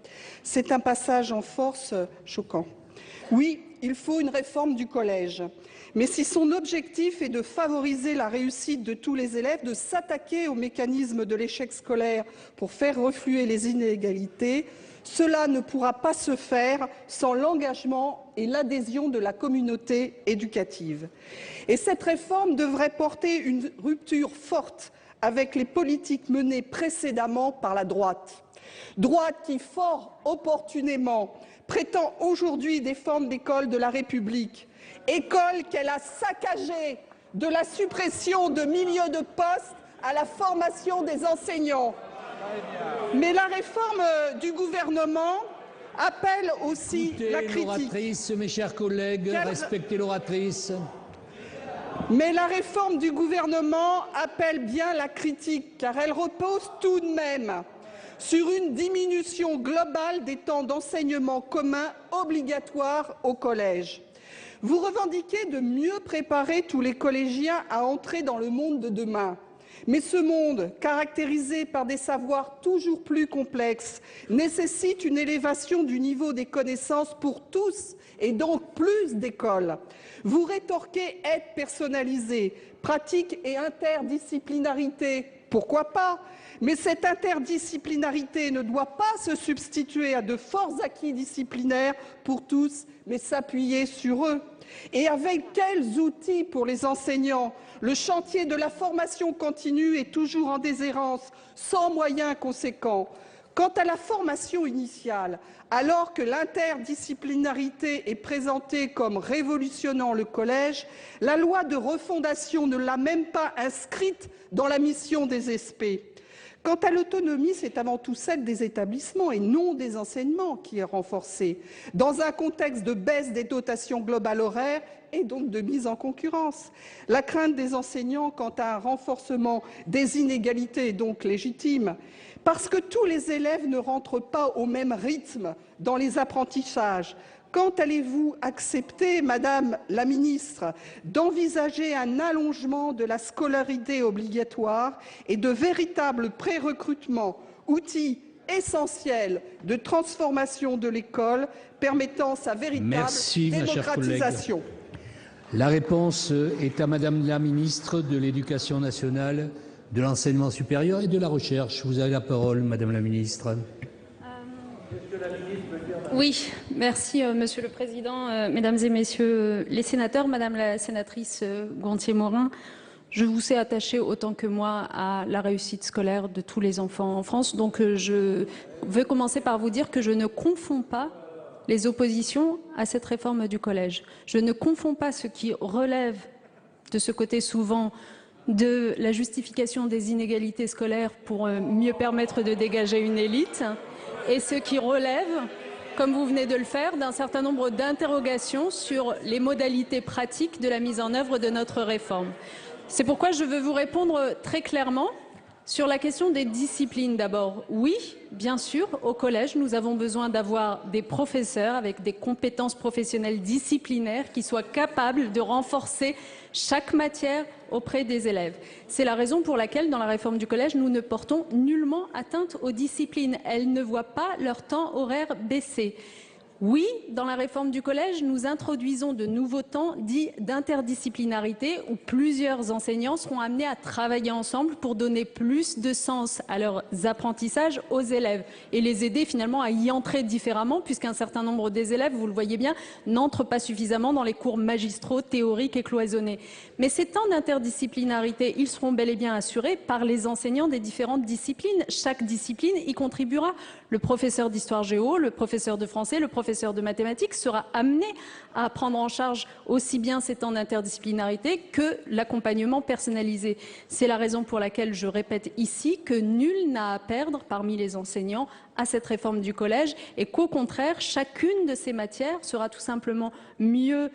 C'est un passage en force choquant. Oui, il faut une réforme du collège. Mais si son objectif est de favoriser la réussite de tous les élèves, de s'attaquer au mécanisme de l'échec scolaire pour faire refluer les inégalités, cela ne pourra pas se faire sans l'engagement et l'adhésion de la communauté éducative. Et cette réforme devrait porter une rupture forte avec les politiques menées précédemment par la droite. Droite qui, fort opportunément, prétend aujourd'hui défendre l'école de la République, école qu'elle a saccagée de la suppression de milliers de postes à la formation des enseignants. Mais la réforme du gouvernement appelle aussi la critique. L'oratrice, mes chers collègues, respectez l'oratrice. Mais la réforme du gouvernement appelle bien la critique, car elle repose tout de même sur une diminution globale des temps d'enseignement commun obligatoires au collège. Vous revendiquez de mieux préparer tous les collégiens à entrer dans le monde de demain. Mais ce monde, caractérisé par des savoirs toujours plus complexes, nécessite une élévation du niveau des connaissances pour tous et donc plus d'écoles. Vous rétorquez aide personnalisée, pratique et interdisciplinarité. Pourquoi pas? Mais cette interdisciplinarité ne doit pas se substituer à de forts acquis disciplinaires pour tous, mais s'appuyer sur eux. Et avec quels outils pour les enseignants? Le chantier de la formation continue est toujours en déshérence, sans moyens conséquents. Quant à la formation initiale, alors que l'interdisciplinarité est présentée comme révolutionnant le collège, la loi de refondation ne l'a même pas inscrite dans la mission des SP. Quant à l'autonomie, c'est avant tout celle des établissements et non des enseignements qui est renforcée, dans un contexte de baisse des dotations globales horaires et donc de mise en concurrence. La crainte des enseignants quant à un renforcement des inégalités est donc légitime, parce que tous les élèves ne rentrent pas au même rythme dans les apprentissages. Quand allez-vous accepter, Madame la Ministre, d'envisager un allongement de la scolarité obligatoire et de véritables prérecrutements, outils essentiels de transformation de l'école permettant sa véritable démocratisation? La réponse est à Madame la Ministre de l'Éducation nationale, de l'Enseignement supérieur et de la Recherche. Vous avez la parole, Madame la Ministre. Oui, merci Monsieur le Président, Mesdames et Messieurs les sénateurs, Madame la sénatrice Gonthier-Maurin, je vous sais attachée autant que moi à la réussite scolaire de tous les enfants en France, donc je veux commencer par vous dire que je ne confonds pas les oppositions à cette réforme du collège. Je ne confonds pas ce qui relève de ce côté souvent de la justification des inégalités scolaires pour mieux permettre de dégager une élite et ce qui relève, comme vous venez de le faire, d'un certain nombre d'interrogations sur les modalités pratiques de la mise en œuvre de notre réforme. C'est pourquoi je veux vous répondre très clairement sur la question des disciplines d'abord. Oui, bien sûr, au collège, nous avons besoin d'avoir des professeurs avec des compétences professionnelles disciplinaires qui soient capables de renforcer chaque matière auprès des élèves. C'est la raison pour laquelle, dans la réforme du collège, nous ne portons nullement atteinte aux disciplines. Elles ne voient pas leur temps horaire baisser. Oui, dans la réforme du collège, nous introduisons de nouveaux temps dits d'interdisciplinarité où plusieurs enseignants seront amenés à travailler ensemble pour donner plus de sens à leurs apprentissages aux élèves et les aider finalement à y entrer différemment puisqu'un certain nombre des élèves, vous le voyez bien, n'entrent pas suffisamment dans les cours magistraux, théoriques et cloisonnés. Mais ces temps d'interdisciplinarité, ils seront bel et bien assurés par les enseignants des différentes disciplines. Chaque discipline y contribuera. Le professeur d'histoire géo, le professeur de français, le professeur de mathématiques sera amené à prendre en charge aussi bien ces temps d'interdisciplinarité que l'accompagnement personnalisé. C'est la raison pour laquelle je répète ici que nul n'a à perdre parmi les enseignants à cette réforme du collège et qu'au contraire, chacune de ces matières sera tout simplement mieux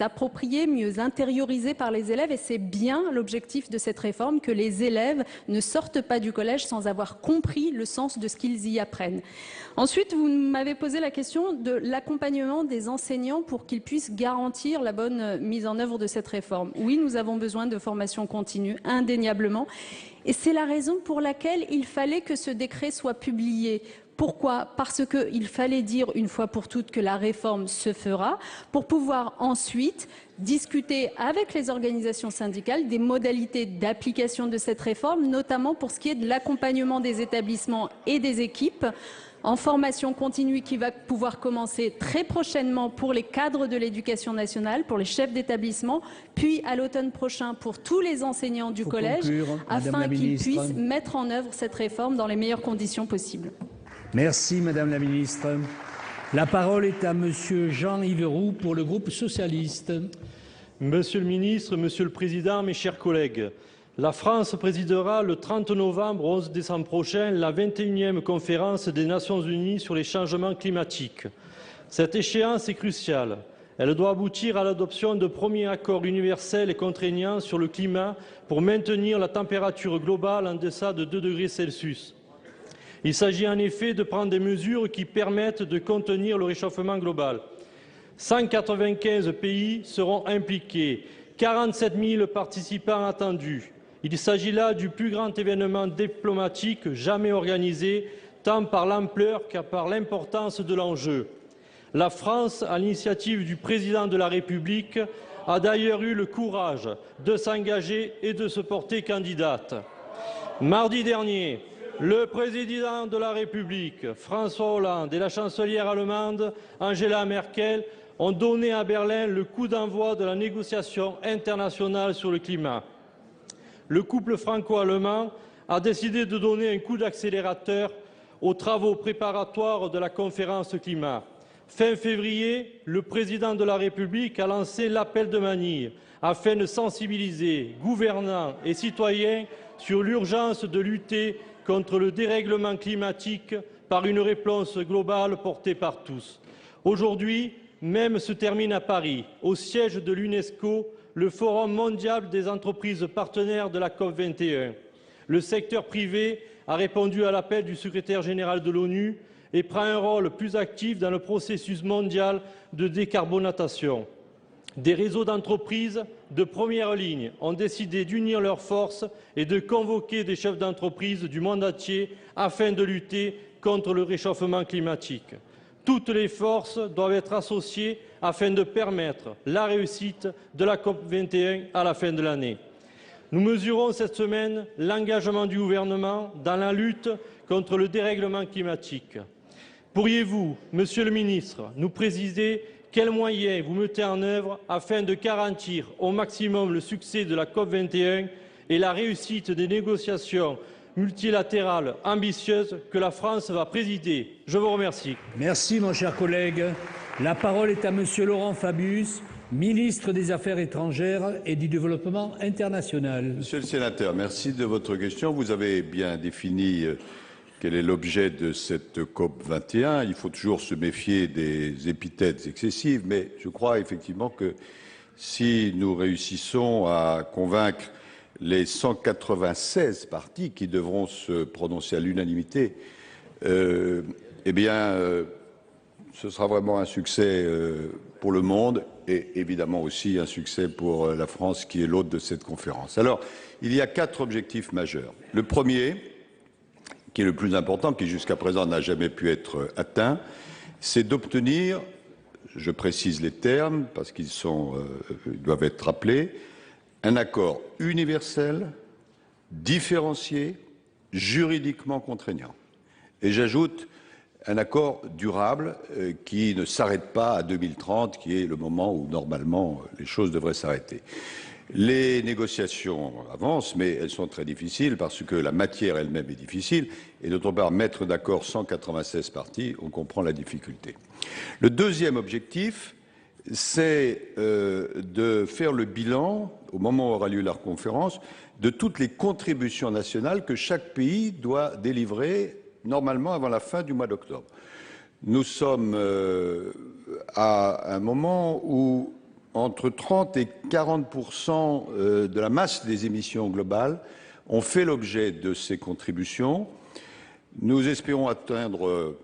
appropriée, mieux intériorisée par les élèves et c'est bien l'objectif de cette réforme que les élèves ne sortent pas du collège sans avoir compris le sens de ce qu'ils y apprennent. Ensuite, vous m'avez posé la question de l'accompagnement des enseignants pour qu'ils puissent garantir la bonne mise en œuvre de cette réforme. Oui, nous avons besoin de formation continue, indéniablement. Et c'est la raison pour laquelle il fallait que ce décret soit publié. Pourquoi? Parce qu'il fallait dire une fois pour toutes que la réforme se fera pour pouvoir ensuite discuter avec les organisations syndicales des modalités d'application de cette réforme, notamment pour ce qui est de l'accompagnement des établissements et des équipes en formation continue qui va pouvoir commencer très prochainement pour les cadres de l'éducation nationale, pour les chefs d'établissement, puis à l'automne prochain pour tous les enseignants du collège, afin qu'ils puissent mettre en œuvre cette réforme dans les meilleures conditions possibles. Merci Madame la Ministre. La parole est à Monsieur Jean-Yves Roux pour le groupe socialiste. Monsieur le Ministre, Monsieur le Président, mes chers collègues, la France présidera le 30 novembre au 11 décembre prochain la 21e conférence des Nations Unies sur les changements climatiques. Cette échéance est cruciale. Elle doit aboutir à l'adoption de premiers accords universels et contraignants sur le climat pour maintenir la température globale en deçà de 2 degrés Celsius. Il s'agit en effet de prendre des mesures qui permettent de contenir le réchauffement global. 195 pays seront impliqués, 47 000 participants attendus. Il s'agit là du plus grand événement diplomatique jamais organisé, tant par l'ampleur que par l'importance de l'enjeu. La France, à l'initiative du Président de la République, a d'ailleurs eu le courage de s'engager et de se porter candidate. Mardi dernier, le Président de la République, François Hollande, et la chancelière allemande, Angela Merkel, ont donné à Berlin le coup d'envoi de la négociation internationale sur le climat. Le couple franco-allemand a décidé de donner un coup d'accélérateur aux travaux préparatoires de la conférence climat. Fin février, le Président de la République a lancé l'appel de Manille afin de sensibiliser gouvernants et citoyens sur l'urgence de lutter contre le dérèglement climatique par une réponse globale portée par tous. Aujourd'hui, même se termine à Paris, au siège de l'UNESCO, le Forum mondial des entreprises partenaires de la COP21. Le secteur privé a répondu à l'appel du secrétaire général de l'ONU et prend un rôle plus actif dans le processus mondial de décarbonatation. Des réseaux d'entreprises de première ligne ont décidé d'unir leurs forces et de convoquer des chefs d'entreprise du monde entier afin de lutter contre le réchauffement climatique. Toutes les forces doivent être associées afin de permettre la réussite de la COP21 à la fin de l'année. Nous mesurons cette semaine l'engagement du gouvernement dans la lutte contre le dérèglement climatique. Pourriez-vous, Monsieur le Ministre, nous préciser quels moyens vous mettez en œuvre afin de garantir au maximum le succès de la COP21 et la réussite des négociations multilatérales ambitieuses que la France va présider? Je vous remercie. Merci mon cher collègue. La parole est à Monsieur Laurent Fabius, ministre des Affaires étrangères et du Développement international. Monsieur le sénateur, merci de votre question. Vous avez bien défini quel est l'objet de cette COP21. Il faut toujours se méfier des épithètes excessives, mais je crois effectivement que si nous réussissons à convaincre les 196 partis qui devront se prononcer à l'unanimité, eh bien, ce sera vraiment un succès pour le monde et évidemment aussi un succès pour la France qui est l'hôte de cette conférence. Alors, il y a 4 objectifs majeurs. Le premier, qui est le plus important, qui jusqu'à présent n'a jamais pu être atteint, c'est d'obtenir, je précise les termes parce qu'ils doivent être rappelés, un accord universel, différencié, juridiquement contraignant. Et j'ajoute un accord durable qui ne s'arrête pas à 2030, qui est le moment où normalement les choses devraient s'arrêter. Les négociations avancent, mais elles sont très difficiles parce que la matière elle-même est difficile. Et d'autre part, mettre d'accord 196 parties, on comprend la difficulté. Le deuxième objectif, c'est de faire le bilan, au moment où aura lieu la conférence, de toutes les contributions nationales que chaque pays doit délivrer normalement avant la fin du mois d'octobre. Nous sommes à un moment où entre 30 et 40% de la masse des émissions globales ont fait l'objet de ces contributions. Nous espérons atteindre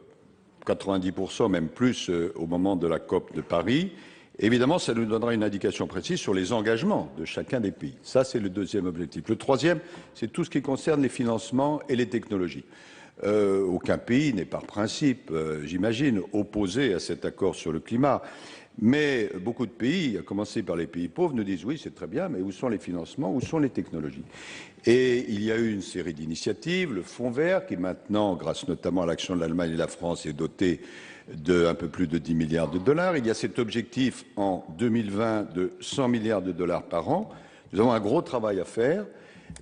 90%, même plus, au moment de la COP de Paris. Évidemment, ça nous donnera une indication précise sur les engagements de chacun des pays. Ça, c'est le deuxième objectif. Le troisième, c'est tout ce qui concerne les financements et les technologies. Aucun pays n'est par principe, j'imagine, opposé à cet accord sur le climat. Mais beaucoup de pays, à commencer par les pays pauvres, nous disent oui, c'est très bien, mais où sont les financements, où sont les technologies? Et il y a eu une série d'initiatives, le Fonds vert, qui maintenant, grâce notamment à l'action de l'Allemagne et de la France, est doté d'un peu plus de 10 milliards de dollars. Il y a cet objectif en 2020 de 100 milliards de dollars par an. Nous avons un gros travail à faire,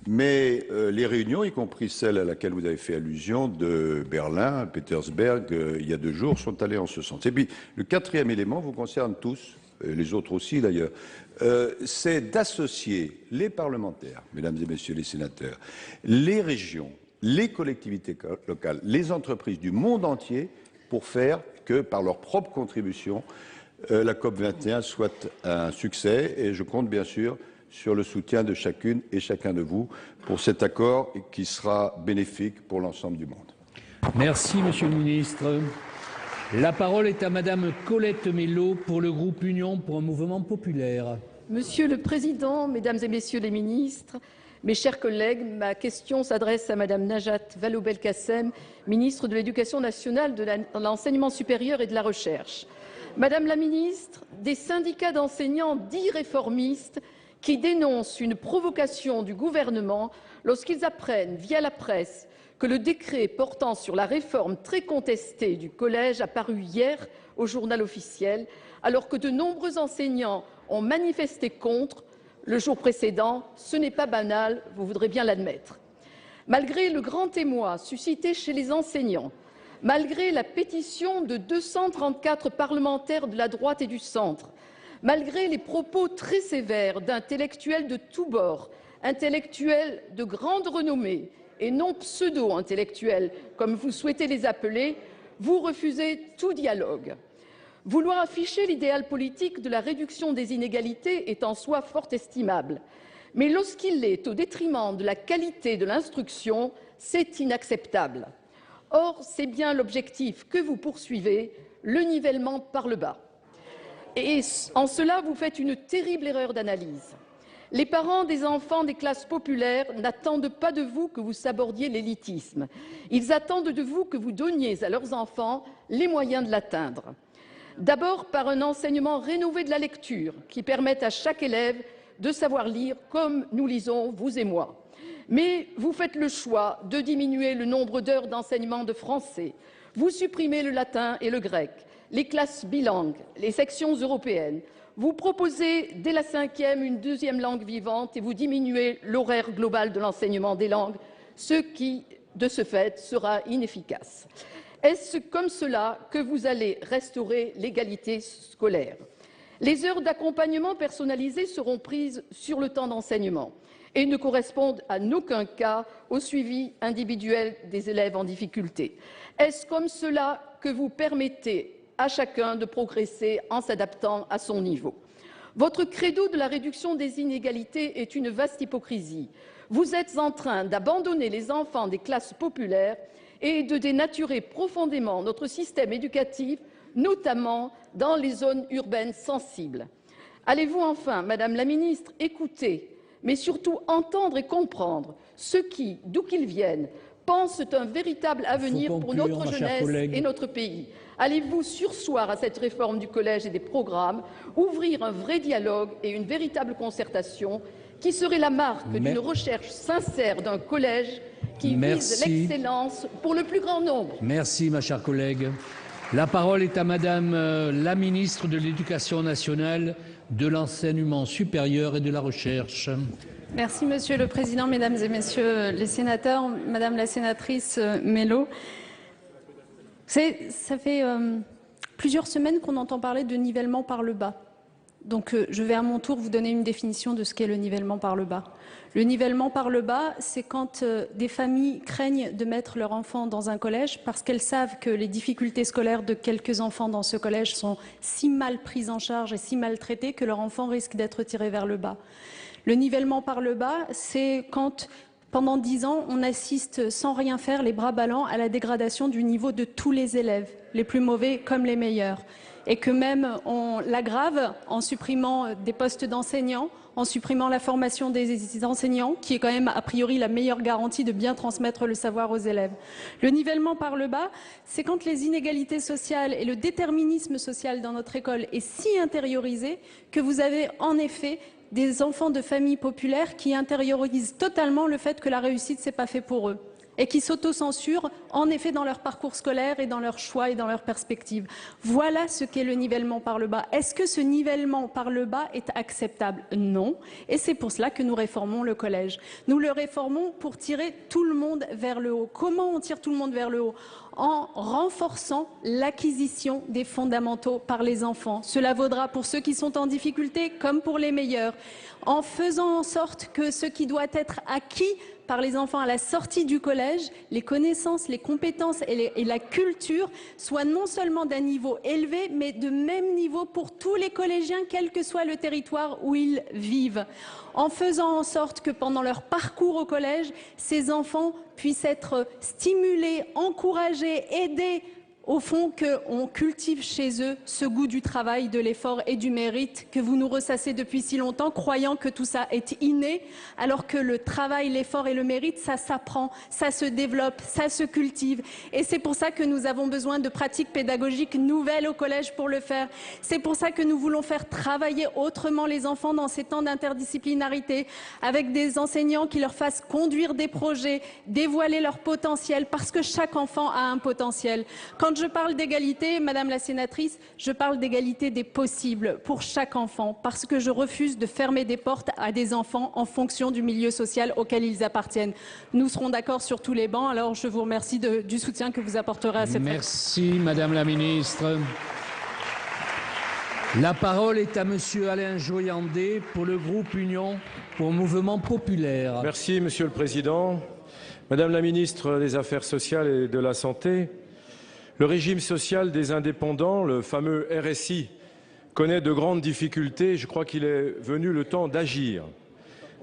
mais les réunions, y compris celle à laquelle vous avez fait allusion de Berlin, Petersberg, il y a 2 jours, sont allées en ce sens. Et puis, le quatrième élément vous concerne tous, et les autres aussi d'ailleurs, c'est d'associer les parlementaires, mesdames et messieurs les sénateurs, les régions, les collectivités locales, les entreprises du monde entier pour faire que, par leur propre contribution, la COP21 soit un succès. Et je compte bien sûr sur le soutien de chacune et chacun de vous pour cet accord qui sera bénéfique pour l'ensemble du monde. Merci, Monsieur le Ministre. La parole est à Madame Colette Mélot pour le groupe Union pour un mouvement populaire. Monsieur le Président, Mesdames et Messieurs les ministres, mes chers collègues, ma question s'adresse à Madame Najat Vallaud-Belkacem, ministre de l'Éducation nationale, de l'Enseignement supérieur et de la Recherche. Madame la ministre, des syndicats d'enseignants dits réformistes qui dénoncent une provocation du gouvernement lorsqu'ils apprennent via la presse que le décret portant sur la réforme très contestée du collège a paru hier au journal officiel, alors que de nombreux enseignants ont manifesté contre le jour précédent. Ce n'est pas banal, vous voudrez bien l'admettre. Malgré le grand émoi suscité chez les enseignants, malgré la pétition de 234 parlementaires de la droite et du centre, malgré les propos très sévères d'intellectuels de tous bords, intellectuels de grande renommée et non pseudo-intellectuels, comme vous souhaitez les appeler, vous refusez tout dialogue. Vouloir afficher l'idéal politique de la réduction des inégalités est en soi fort estimable, mais lorsqu'il est au détriment de la qualité de l'instruction, c'est inacceptable. Or, c'est bien l'objectif que vous poursuivez, le nivellement par le bas. Et en cela, vous faites une terrible erreur d'analyse. Les parents des enfants des classes populaires n'attendent pas de vous que vous sabordiez l'élitisme. Ils attendent de vous que vous donniez à leurs enfants les moyens de l'atteindre. D'abord par un enseignement rénové de la lecture qui permette à chaque élève de savoir lire comme nous lisons, vous et moi. Mais vous faites le choix de diminuer le nombre d'heures d'enseignement de français. Vous supprimez le latin et le grec, les classes bilingues, les sections européennes. Vous proposez dès la 5e une 2e langue vivante et vous diminuez l'horaire global de l'enseignement des langues, ce qui, de ce fait, sera inefficace. Est-ce comme cela que vous allez restaurer l'égalité scolaire? Les heures d'accompagnement personnalisées seront prises sur le temps d'enseignement et ne correspondent en aucun cas au suivi individuel des élèves en difficulté. Est-ce comme cela que vous permettez à chacun de progresser en s'adaptant à son niveau? Votre credo de la réduction des inégalités est une vaste hypocrisie. Vous êtes en train d'abandonner les enfants des classes populaires et de dénaturer profondément notre système éducatif, notamment dans les zones urbaines sensibles. Allez-vous enfin, Madame la Ministre, écouter, mais surtout entendre et comprendre ceux qui, d'où qu'ils viennent, pensent un véritable avenir pour notre jeunesse et notre pays. Allez-vous surseoir à cette réforme du collège et des programmes, ouvrir un vrai dialogue et une véritable concertation qui serait la marque d'une recherche sincère d'un collège qui vise l'excellence pour le plus grand nombre? Merci, ma chère collègue. La parole est à Madame la ministre de l'Éducation nationale, de l'Enseignement supérieur et de la Recherche. Merci, Monsieur le Président, Mesdames et Messieurs les sénateurs. Madame la sénatrice Mélot, ça fait plusieurs semaines qu'on entend parler de nivellement par le bas. Donc je vais à mon tour vous donner une définition de ce qu'est le nivellement par le bas. Le nivellement par le bas, c'est quand des familles craignent de mettre leur enfant dans un collège parce qu'elles savent que les difficultés scolaires de quelques enfants dans ce collège sont si mal prises en charge et si mal traitées que leur enfant risque d'être tiré vers le bas. Le nivellement par le bas, c'est quand pendant 10 ans, on assiste sans rien faire, les bras ballants, à la dégradation du niveau de tous les élèves, les plus mauvais comme les meilleurs. Et que même on l'aggrave en supprimant des postes d'enseignants, en supprimant la formation des enseignants, qui est quand même a priori la meilleure garantie de bien transmettre le savoir aux élèves. Le nivellement par le bas, c'est quand les inégalités sociales et le déterminisme social dans notre école est si intériorisé que vous avez en effet des enfants de familles populaires qui intériorisent totalement le fait que la réussite, c'est pas fait pour eux et qui s'autocensurent en effet dans leur parcours scolaire et dans leurs choix et dans leurs perspectives. Voilà ce qu'est le nivellement par le bas. Est-ce que ce nivellement par le bas est acceptable? Non. Et c'est pour cela que nous réformons le collège. Nous le réformons pour tirer tout le monde vers le haut. Comment on tire tout le monde vers le haut? En renforçant l'acquisition des fondamentaux par les enfants. Cela vaudra pour ceux qui sont en difficulté comme pour les meilleurs. En faisant en sorte que ce qui doit être acquis par les enfants à la sortie du collège, les connaissances, les compétences et la culture soient non seulement d'un niveau élevé, mais de même niveau pour tous les collégiens, quel que soit le territoire où ils vivent. En faisant en sorte que pendant leur parcours au collège, ces enfants puissent être stimulés, encouragés, aidés, au fond qu'on cultive chez eux ce goût du travail, de l'effort et du mérite que vous nous ressassez depuis si longtemps, croyant que tout ça est inné, alors que le travail, l'effort et le mérite, ça s'apprend, ça se développe, ça se cultive. Et c'est pour ça que nous avons besoin de pratiques pédagogiques nouvelles au collège pour le faire. C'est pour ça que nous voulons faire travailler autrement les enfants dans ces temps d'interdisciplinarité, avec des enseignants qui leur fassent conduire des projets, dévoiler leur potentiel, parce que chaque enfant a un potentiel. Quand je parle d'égalité, Madame la sénatrice, je parle d'égalité des possibles pour chaque enfant, parce que je refuse de fermer des portes à des enfants en fonction du milieu social auquel ils appartiennent. Nous serons d'accord sur tous les bancs, alors je vous remercie du soutien que vous apporterez à cette réforme. Merci Madame la ministre. La parole est à Monsieur Alain Joyandet pour le groupe Union pour Mouvement Populaire. Merci Monsieur le Président. Madame la ministre des Affaires sociales et de la Santé, le régime social des indépendants, le fameux RSI, connaît de grandes difficultés. Je crois qu'il est venu le temps d'agir.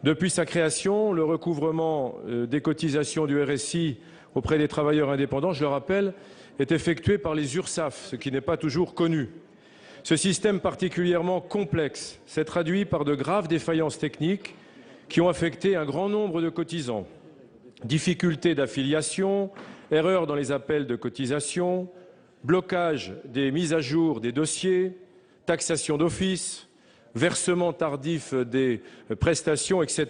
Depuis sa création, le recouvrement des cotisations du RSI auprès des travailleurs indépendants, je le rappelle, est effectué par les URSSAF, ce qui n'est pas toujours connu. Ce système particulièrement complexe s'est traduit par de graves défaillances techniques qui ont affecté un grand nombre de cotisants. Difficultés d'affiliation, erreurs dans les appels de cotisation, blocage des mises à jour des dossiers, taxation d'office, versement tardif des prestations, etc.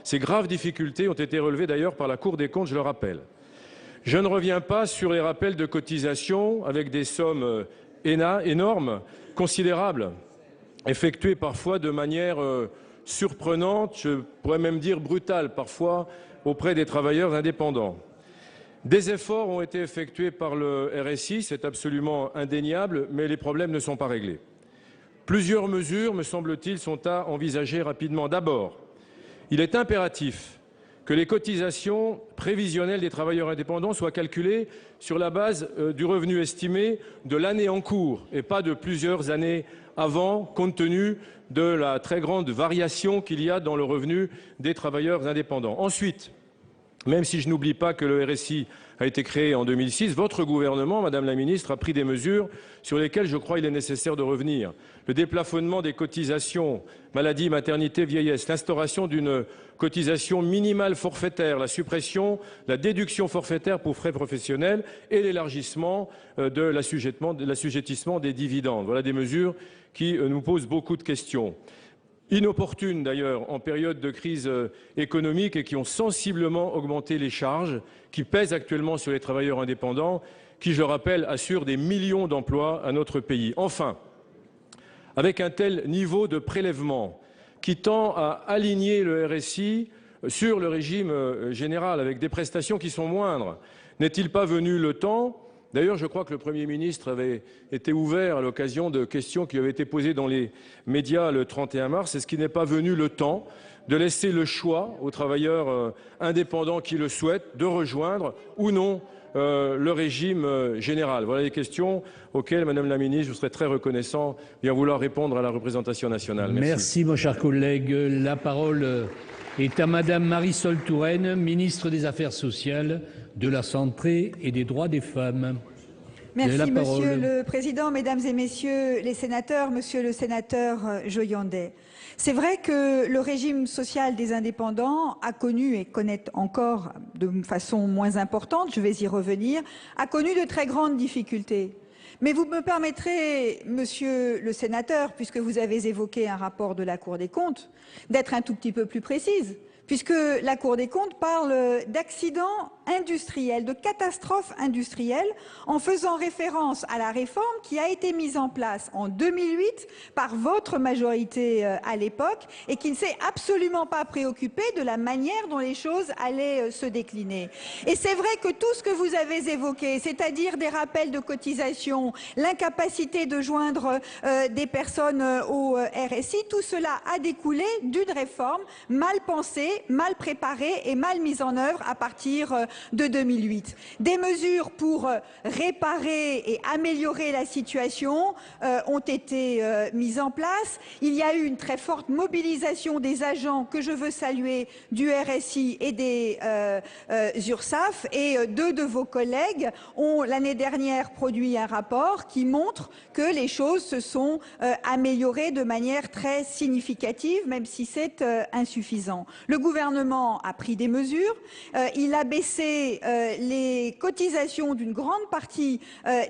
Ces graves difficultés ont été relevées d'ailleurs par la Cour des comptes, je le rappelle. Je ne reviens pas sur les rappels de cotisation avec des sommes énormes, considérables, effectuées parfois de manière surprenante, je pourrais même dire brutale parfois, auprès des travailleurs indépendants. Des efforts ont été effectués par le RSI, c'est absolument indéniable, mais les problèmes ne sont pas réglés. Plusieurs mesures, me semble-t-il, sont à envisager rapidement. D'abord, il est impératif que les cotisations prévisionnelles des travailleurs indépendants soient calculées sur la base du revenu estimé de l'année en cours et pas de plusieurs années avant, compte tenu de la très grande variation qu'il y a dans le revenu des travailleurs indépendants. Ensuite, Même si je n'oublie pas que le RSI a été créé en 2006, votre gouvernement, Madame la Ministre, a pris des mesures sur lesquelles je crois il est nécessaire de revenir. Le déplafonnement des cotisations maladie, maternité, vieillesse, l'instauration d'une cotisation minimale forfaitaire, la suppression de la déduction forfaitaire pour frais professionnels et l'élargissement de l'assujettissement des dividendes. Voilà des mesures qui nous posent beaucoup de questions. Inopportunes d'ailleurs en période de crise économique et qui ont sensiblement augmenté les charges qui pèsent actuellement sur les travailleurs indépendants qui, je le rappelle, assurent des millions d'emplois à notre pays. Enfin, avec un tel niveau de prélèvement qui tend à aligner le RSI sur le régime général avec des prestations qui sont moindres, n'est-il pas venu le temps? D'ailleurs, je crois que le Premier ministre avait été ouvert à l'occasion de questions qui avaient été posées dans les médias le 31 mars. Est-ce qu'il n'est pas venu le temps de laisser le choix aux travailleurs indépendants qui le souhaitent de rejoindre ou non le régime général? Voilà les questions auxquelles, Madame la Ministre, je serais très reconnaissant de bien vouloir répondre à la représentation nationale. Merci, mon cher collègue. La parole est à Madame Marisol Touraine, ministre des Affaires sociales, de la Santé et des droits des femmes. Merci, Monsieur le Président, Mesdames et Messieurs les sénateurs, Monsieur le sénateur Joyandet. C'est vrai que le régime social des indépendants a connu et connaît encore de façon moins importante, je vais y revenir, a connu de très grandes difficultés. Mais vous me permettrez, Monsieur le sénateur, puisque vous avez évoqué un rapport de la Cour des comptes, d'être un tout petit peu plus précise, puisque la Cour des comptes parle d'accidents industriels, de catastrophes industrielles, en faisant référence à la réforme qui a été mise en place en 2008 par votre majorité à l'époque et qui ne s'est absolument pas préoccupée de la manière dont les choses allaient se décliner. Et c'est vrai que tout ce que vous avez évoqué, c'est-à-dire des rappels de cotisation, l'incapacité de joindre des personnes au RSI, tout cela a découlé d'une réforme mal pensée, mal préparée et mal mise en œuvre à partir de 2008. Des mesures pour réparer et améliorer la situation ont été mises en place. Il y a eu une très forte mobilisation des agents que je veux saluer du RSI et des URSSAF, et deux de vos collègues ont l'année dernière produit un rapport qui montre que les choses se sont améliorées de manière très significative, même si c'est insuffisant. Le gouvernement a pris des mesures, il a baissé les cotisations d'une grande partie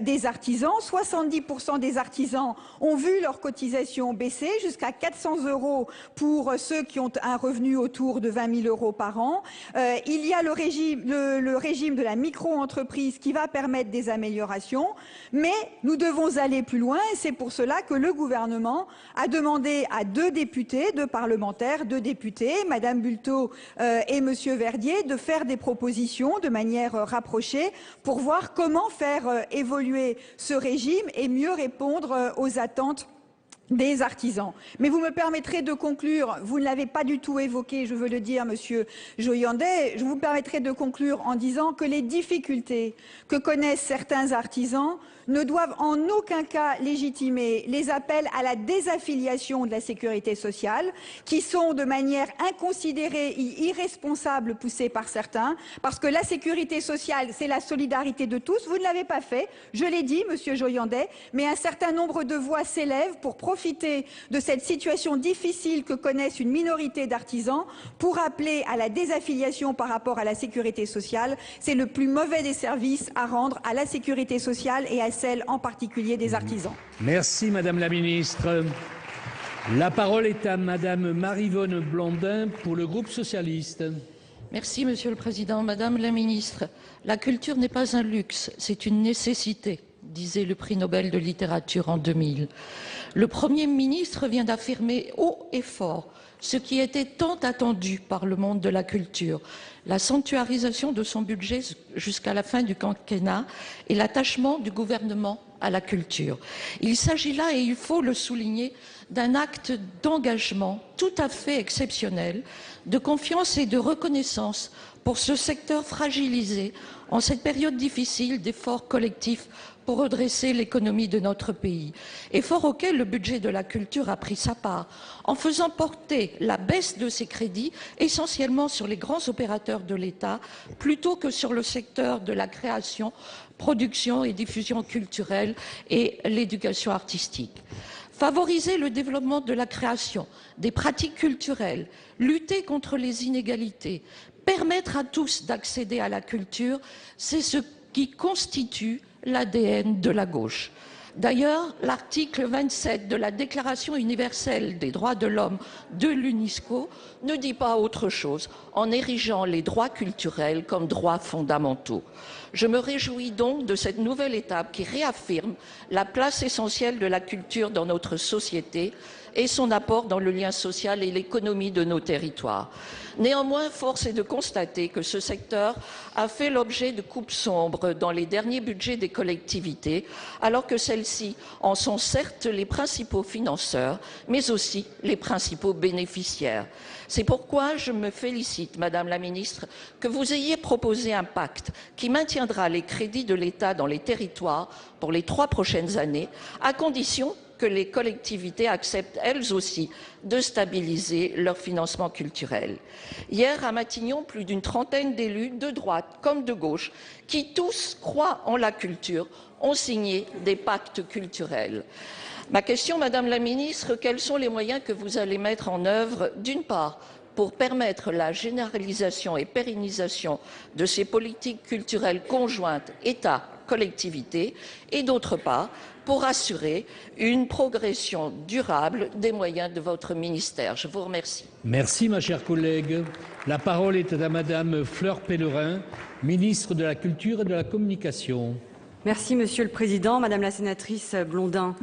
des artisans. 70% des artisans ont vu leurs cotisations baisser jusqu'à 400 € pour ceux qui ont un revenu autour de 20 000 € par an. Il y a le régime de la micro-entreprise qui va permettre des améliorations, mais nous devons aller plus loin et c'est pour cela que le gouvernement a demandé à deux parlementaires, Madame Bulteau et Monsieur Verdier, de faire des propositions de manière rapprochée pour voir comment faire évoluer ce régime et mieux répondre aux attentes des artisans. Mais vous me permettrez de conclure, vous ne l'avez pas du tout évoqué, je veux le dire, Monsieur Joyandet, je vous permettrai de conclure en disant que les difficultés que connaissent certains artisans ne doivent en aucun cas légitimer les appels à la désaffiliation de la sécurité sociale, qui sont de manière inconsidérée et irresponsable poussés par certains, parce que la sécurité sociale, c'est la solidarité de tous. Vous ne l'avez pas fait, je l'ai dit, Monsieur Joyandet, mais un certain nombre de voix s'élèvent pour profiter de cette situation difficile que connaissent une minorité d'artisans pour appeler à la désaffiliation par rapport à la sécurité sociale. C'est le plus mauvais des services à rendre à la sécurité sociale et à celle en particulier des artisans. Merci Madame la Ministre. La parole est à Madame Maryvonne Blondin pour le groupe socialiste. Merci Monsieur le Président. Madame la Ministre, la culture n'est pas un luxe, c'est une nécessité, disait le prix Nobel de littérature en 2000. Le Premier ministre vient d'affirmer haut et fort ce qui était tant attendu par le monde de la culture, la sanctuarisation de son budget jusqu'à la fin du quinquennat et l'attachement du gouvernement à la culture. Il s'agit là, et il faut le souligner, d'un acte d'engagement tout à fait exceptionnel, de confiance et de reconnaissance pour ce secteur fragilisé en cette période difficile d'efforts collectifs pour redresser l'économie de notre pays. Effort auquel le budget de la culture a pris sa part, en faisant porter la baisse de ses crédits essentiellement sur les grands opérateurs de l'État, plutôt que sur le secteur de la création, production et diffusion culturelle et l'éducation artistique. Favoriser le développement de la création, des pratiques culturelles, lutter contre les inégalités, permettre à tous d'accéder à la culture, c'est ce qui constitue l'ADN de la gauche. D'ailleurs, l'article 27 de la Déclaration universelle des droits de l'homme de l'UNESCO ne dit pas autre chose en érigeant les droits culturels comme droits fondamentaux. Je me réjouis donc de cette nouvelle étape qui réaffirme la place essentielle de la culture dans notre société et son apport dans le lien social et l'économie de nos territoires. Néanmoins, force est de constater que ce secteur a fait l'objet de coupes sombres dans les derniers budgets des collectivités, alors que celles-ci en sont certes les principaux financeurs, mais aussi les principaux bénéficiaires. C'est pourquoi je me félicite, Madame la Ministre, que vous ayez proposé un pacte qui maintiendra les crédits de l'État dans les territoires pour les 3 prochaines années, à condition que les collectivités acceptent elles aussi de stabiliser leur financement culturel. Hier, à Matignon, plus d'une trentaine d'élus, de droite comme de gauche, qui tous croient en la culture, ont signé des pactes culturels. Ma question, Madame la Ministre, quels sont les moyens que vous allez mettre en œuvre, d'une part, pour permettre la généralisation et pérennisation de ces politiques culturelles conjointes État-collectivité, et d'autre part, pour assurer une progression durable des moyens de votre ministère. Je vous remercie. Merci, ma chère collègue. La parole est à Madame Fleur Pellerin, ministre de la Culture et de la Communication. Merci, Monsieur le Président. Madame la sénatrice Blondin,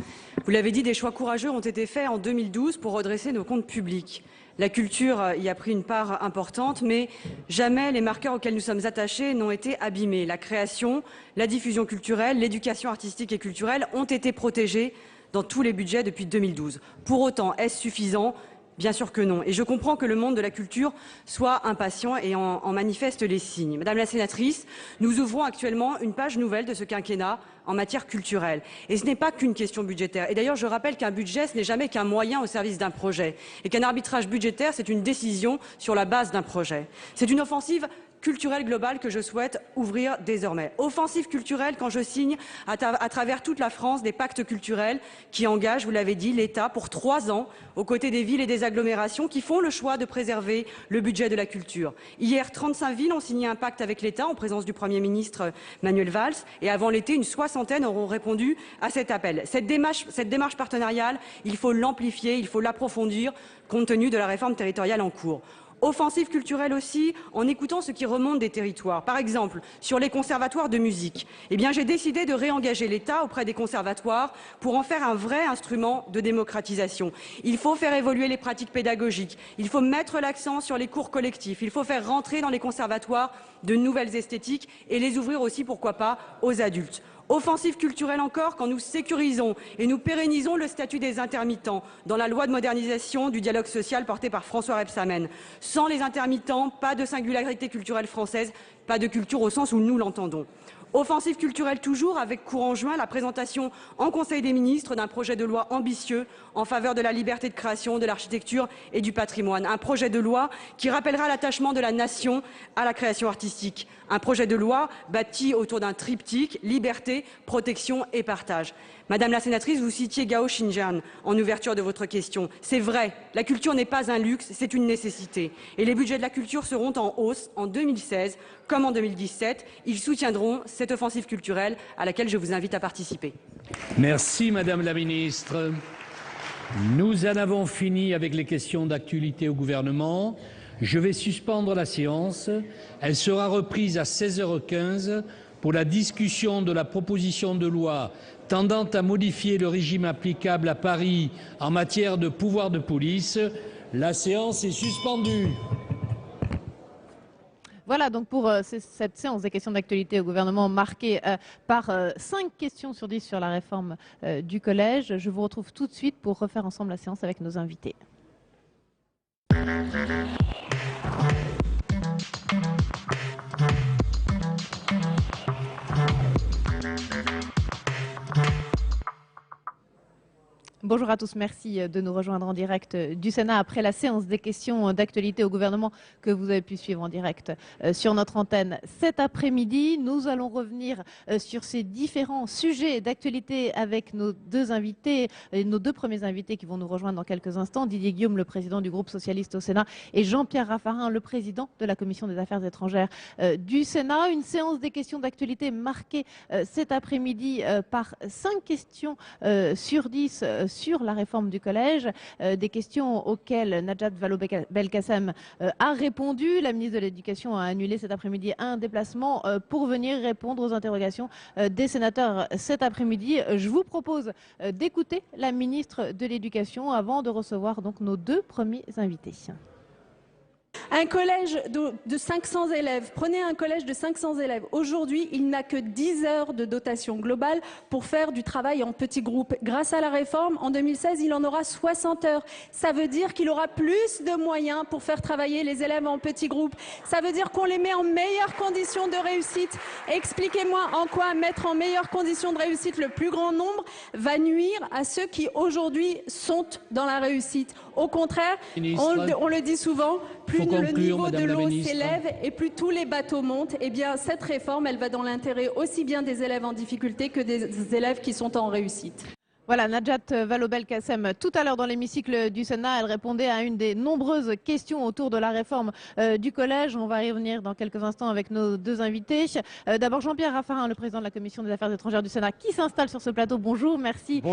vous l'avez dit, des choix courageux ont été faits en 2012 pour redresser nos comptes publics. La culture y a pris une part importante, mais jamais les marqueurs auxquels nous sommes attachés n'ont été abîmés. La création, la diffusion culturelle, l'éducation artistique et culturelle ont été protégés dans tous les budgets depuis 2012. Pour autant, est-ce suffisant ? Bien sûr que non. Et je comprends que le monde de la culture soit impatient et en manifeste les signes. Madame la sénatrice, nous ouvrons actuellement une page nouvelle de ce quinquennat en matière culturelle. Et ce n'est pas qu'une question budgétaire. Et d'ailleurs, je rappelle qu'un budget, ce n'est jamais qu'un moyen au service d'un projet. Et qu'un arbitrage budgétaire, c'est une décision sur la base d'un projet. C'est une offensive culturelle globale que je souhaite ouvrir désormais. Offensive culturelle quand je signe à travers toute la France des pactes culturels qui engagent, vous l'avez dit, l'État pour 3 ans aux côtés des villes et des agglomérations qui font le choix de préserver le budget de la culture. Hier, 35 villes ont signé un pacte avec l'État en présence du Premier ministre Manuel Valls et avant l'été, une 60aine auront répondu à cet appel. Cette démarche partenariale, il faut l'amplifier, il faut l'approfondir compte tenu de la réforme territoriale en cours. Offensive culturelle aussi, en écoutant ce qui remonte des territoires. Par exemple, sur les conservatoires de musique, j'ai décidé de réengager l'État auprès des conservatoires pour en faire un vrai instrument de démocratisation. Il faut faire évoluer les pratiques pédagogiques, il faut mettre l'accent sur les cours collectifs, il faut faire rentrer dans les conservatoires de nouvelles esthétiques et les ouvrir aussi, pourquoi pas, aux adultes. Offensive culturelle encore quand nous sécurisons et nous pérennisons le statut des intermittents dans la loi de modernisation du dialogue social portée par François Rebsamen. Sans les intermittents, pas de singularité culturelle française, pas de culture au sens où nous l'entendons. Offensive culturelle toujours, avec courant juin, la présentation en Conseil des ministres d'un projet de loi ambitieux en faveur de la liberté de création, de l'architecture et du patrimoine. Un projet de loi qui rappellera l'attachement de la nation à la création artistique. Un projet de loi bâti autour d'un triptyque, liberté, protection et partage. Madame la sénatrice, vous citiez Gao Xinjiang en ouverture de votre question. C'est vrai, la culture n'est pas un luxe, c'est une nécessité. Et les budgets de la culture seront en hausse en 2016 comme en 2017. Ils soutiendront cette offensive culturelle à laquelle je vous invite à participer. Merci Madame la Ministre. Nous en avons fini avec les questions d'actualité au gouvernement. Je vais suspendre la séance. Elle sera reprise à 16h15 pour la discussion de la proposition de loi tendant à modifier le régime applicable à Paris en matière de pouvoir de police. La séance est suspendue. Voilà donc pour cette séance des questions d'actualité au gouvernement marquée par 5 questions sur 10 sur la réforme du collège. Je vous retrouve tout de suite pour refaire ensemble la séance avec nos invités. Bonjour à tous, merci de nous rejoindre en direct du Sénat après la séance des questions d'actualité au gouvernement que vous avez pu suivre en direct sur notre antenne cet après-midi. Nous allons revenir sur ces différents sujets d'actualité avec nos deux invités, nos deux premiers invités qui vont nous rejoindre dans quelques instants. Didier Guillaume, le président du groupe socialiste au Sénat, et Jean-Pierre Raffarin, le président de la commission des affaires étrangères du Sénat. Une séance des questions d'actualité marquée cet après-midi par 5 questions sur 10 sur la réforme du collège, des questions auxquelles Najat Vallaud-Belkacem a répondu. La ministre de l'Éducation a annulé cet après-midi un déplacement pour venir répondre aux interrogations des sénateurs cet après-midi. Je vous propose d'écouter la ministre de l'Éducation avant de recevoir donc nos deux premiers invités. Un collège de 500 élèves, prenez un collège de 500 élèves. Aujourd'hui, il n'a que 10 heures de dotation globale pour faire du travail en petits groupes. Grâce à la réforme, en 2016, il en aura 60 heures. Ça veut dire qu'il aura plus de moyens pour faire travailler les élèves en petits groupes. Ça veut dire qu'on les met en meilleures conditions de réussite. Expliquez-moi en quoi mettre en meilleures conditions de réussite le plus grand nombre va nuire à ceux qui aujourd'hui sont dans la réussite. Au contraire, on le dit souvent, plus le niveau de l'eau s'élève et plus tous les bateaux montent, eh bien cette réforme, elle va dans l'intérêt aussi bien des élèves en difficulté que des élèves qui sont en réussite. Voilà, Najat Vallaud-Belkacem, tout à l'heure dans l'hémicycle du Sénat, elle répondait à une des nombreuses questions autour de la réforme du collège. On va y revenir dans quelques instants avec nos deux invités. D'abord, Jean-Pierre Raffarin, le président de la commission des affaires étrangères du Sénat, qui s'installe sur ce plateau. Bonjour, merci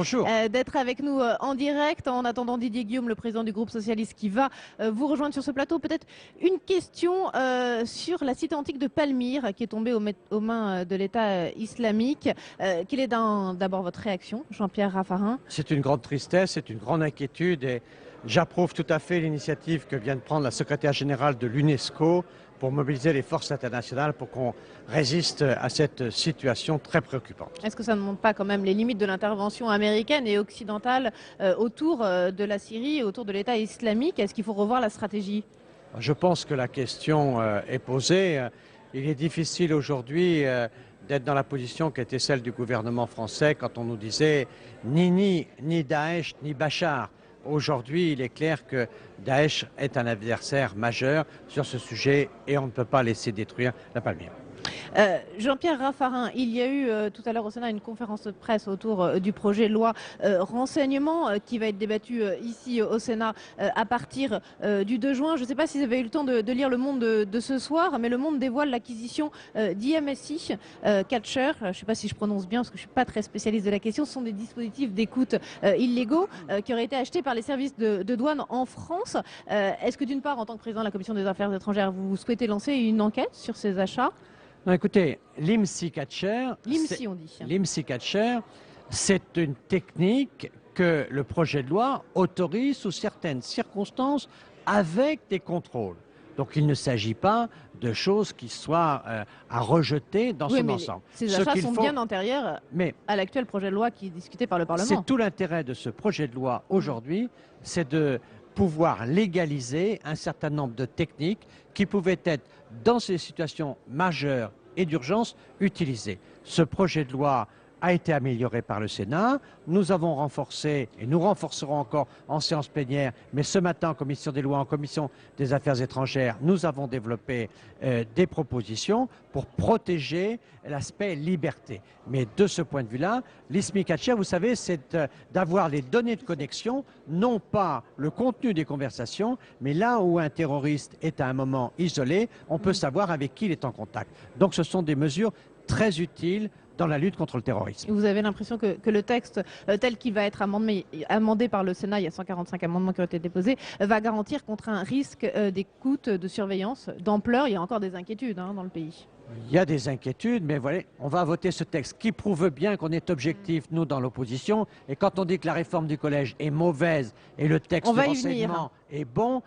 d'être avec nous en direct. En attendant, Didier Guillaume, le président du groupe socialiste, qui va vous rejoindre sur ce plateau. Peut-être une question sur la cité antique de Palmyre, qui est tombée aux mains de l'État islamique. Quelle est d'abord votre réaction, Jean-Pierre Raffarin? C'est une grande tristesse, c'est une grande inquiétude et j'approuve tout à fait l'initiative que vient de prendre la secrétaire générale de l'UNESCO pour mobiliser les forces internationales pour qu'on résiste à cette situation très préoccupante. Est-ce que ça ne montre pas quand même les limites de l'intervention américaine et occidentale autour de la Syrie et autour de l'État islamique? Est-ce qu'il faut revoir la stratégie? Je pense que la question est posée. Il est difficile aujourd'hui d'être dans la position qui était celle du gouvernement français quand on nous disait ni Daesh ni Bachar. Aujourd'hui, il est clair que Daesh est un adversaire majeur sur ce sujet et on ne peut pas laisser détruire la Palmyre. Jean-Pierre Raffarin, il y a eu tout à l'heure au Sénat une conférence de presse autour du projet de loi renseignement qui va être débattu ici au Sénat à partir du 2 juin. Je ne sais pas si vous avez eu le temps de lire Le Monde de ce soir, mais Le Monde dévoile l'acquisition d'IMSI, Catcher, je ne sais pas si je prononce bien parce que je ne suis pas très spécialiste de la question, ce sont des dispositifs d'écoute illégaux qui auraient été achetés par les services de douane en France. Est-ce que d'une part, en tant que président de la Commission des affaires étrangères, vous souhaitez lancer une enquête sur ces achats? Non, écoutez, l'IMSI Catcher, c'est une technique que le projet de loi autorise sous certaines circonstances avec des contrôles. Donc il ne s'agit pas de choses qui soient à rejeter dans son ensemble. Ces achats sont bien antérieurs à l'actuel projet de loi qui est discuté par le Parlement. C'est tout l'intérêt de ce projet de loi aujourd'hui, c'est de pouvoir légaliser un certain nombre de techniques qui pouvaient être, dans ces situations majeures et d'urgence, utilisées. Ce projet de loi a été amélioré par le Sénat. Nous avons renforcé, et nous renforcerons encore en séance plénière, mais ce matin en commission des lois, en commission des affaires étrangères, nous avons développé des propositions pour protéger l'aspect liberté. Mais de ce point de vue-là, l'IMSI Catcher, vous savez, c'est d'avoir les données de connexion, non pas le contenu des conversations, mais là où un terroriste est à un moment isolé, on peut savoir avec qui il est en contact. Donc ce sont des mesures très utiles dans la lutte contre le terrorisme. Vous avez l'impression que le texte tel qu'il va être amendé par le Sénat, il y a 145 amendements qui ont été déposés, va garantir contre un risque d'écoute, de surveillance, d'ampleur? Il y a encore des inquiétudes dans le pays. Il y a des inquiétudes, mais voilà, on va voter ce texte qui prouve bien qu'on est objectif, nous, dans l'opposition. Et quand on dit que la réforme du collège est mauvaise et le texte de renseignement est bon,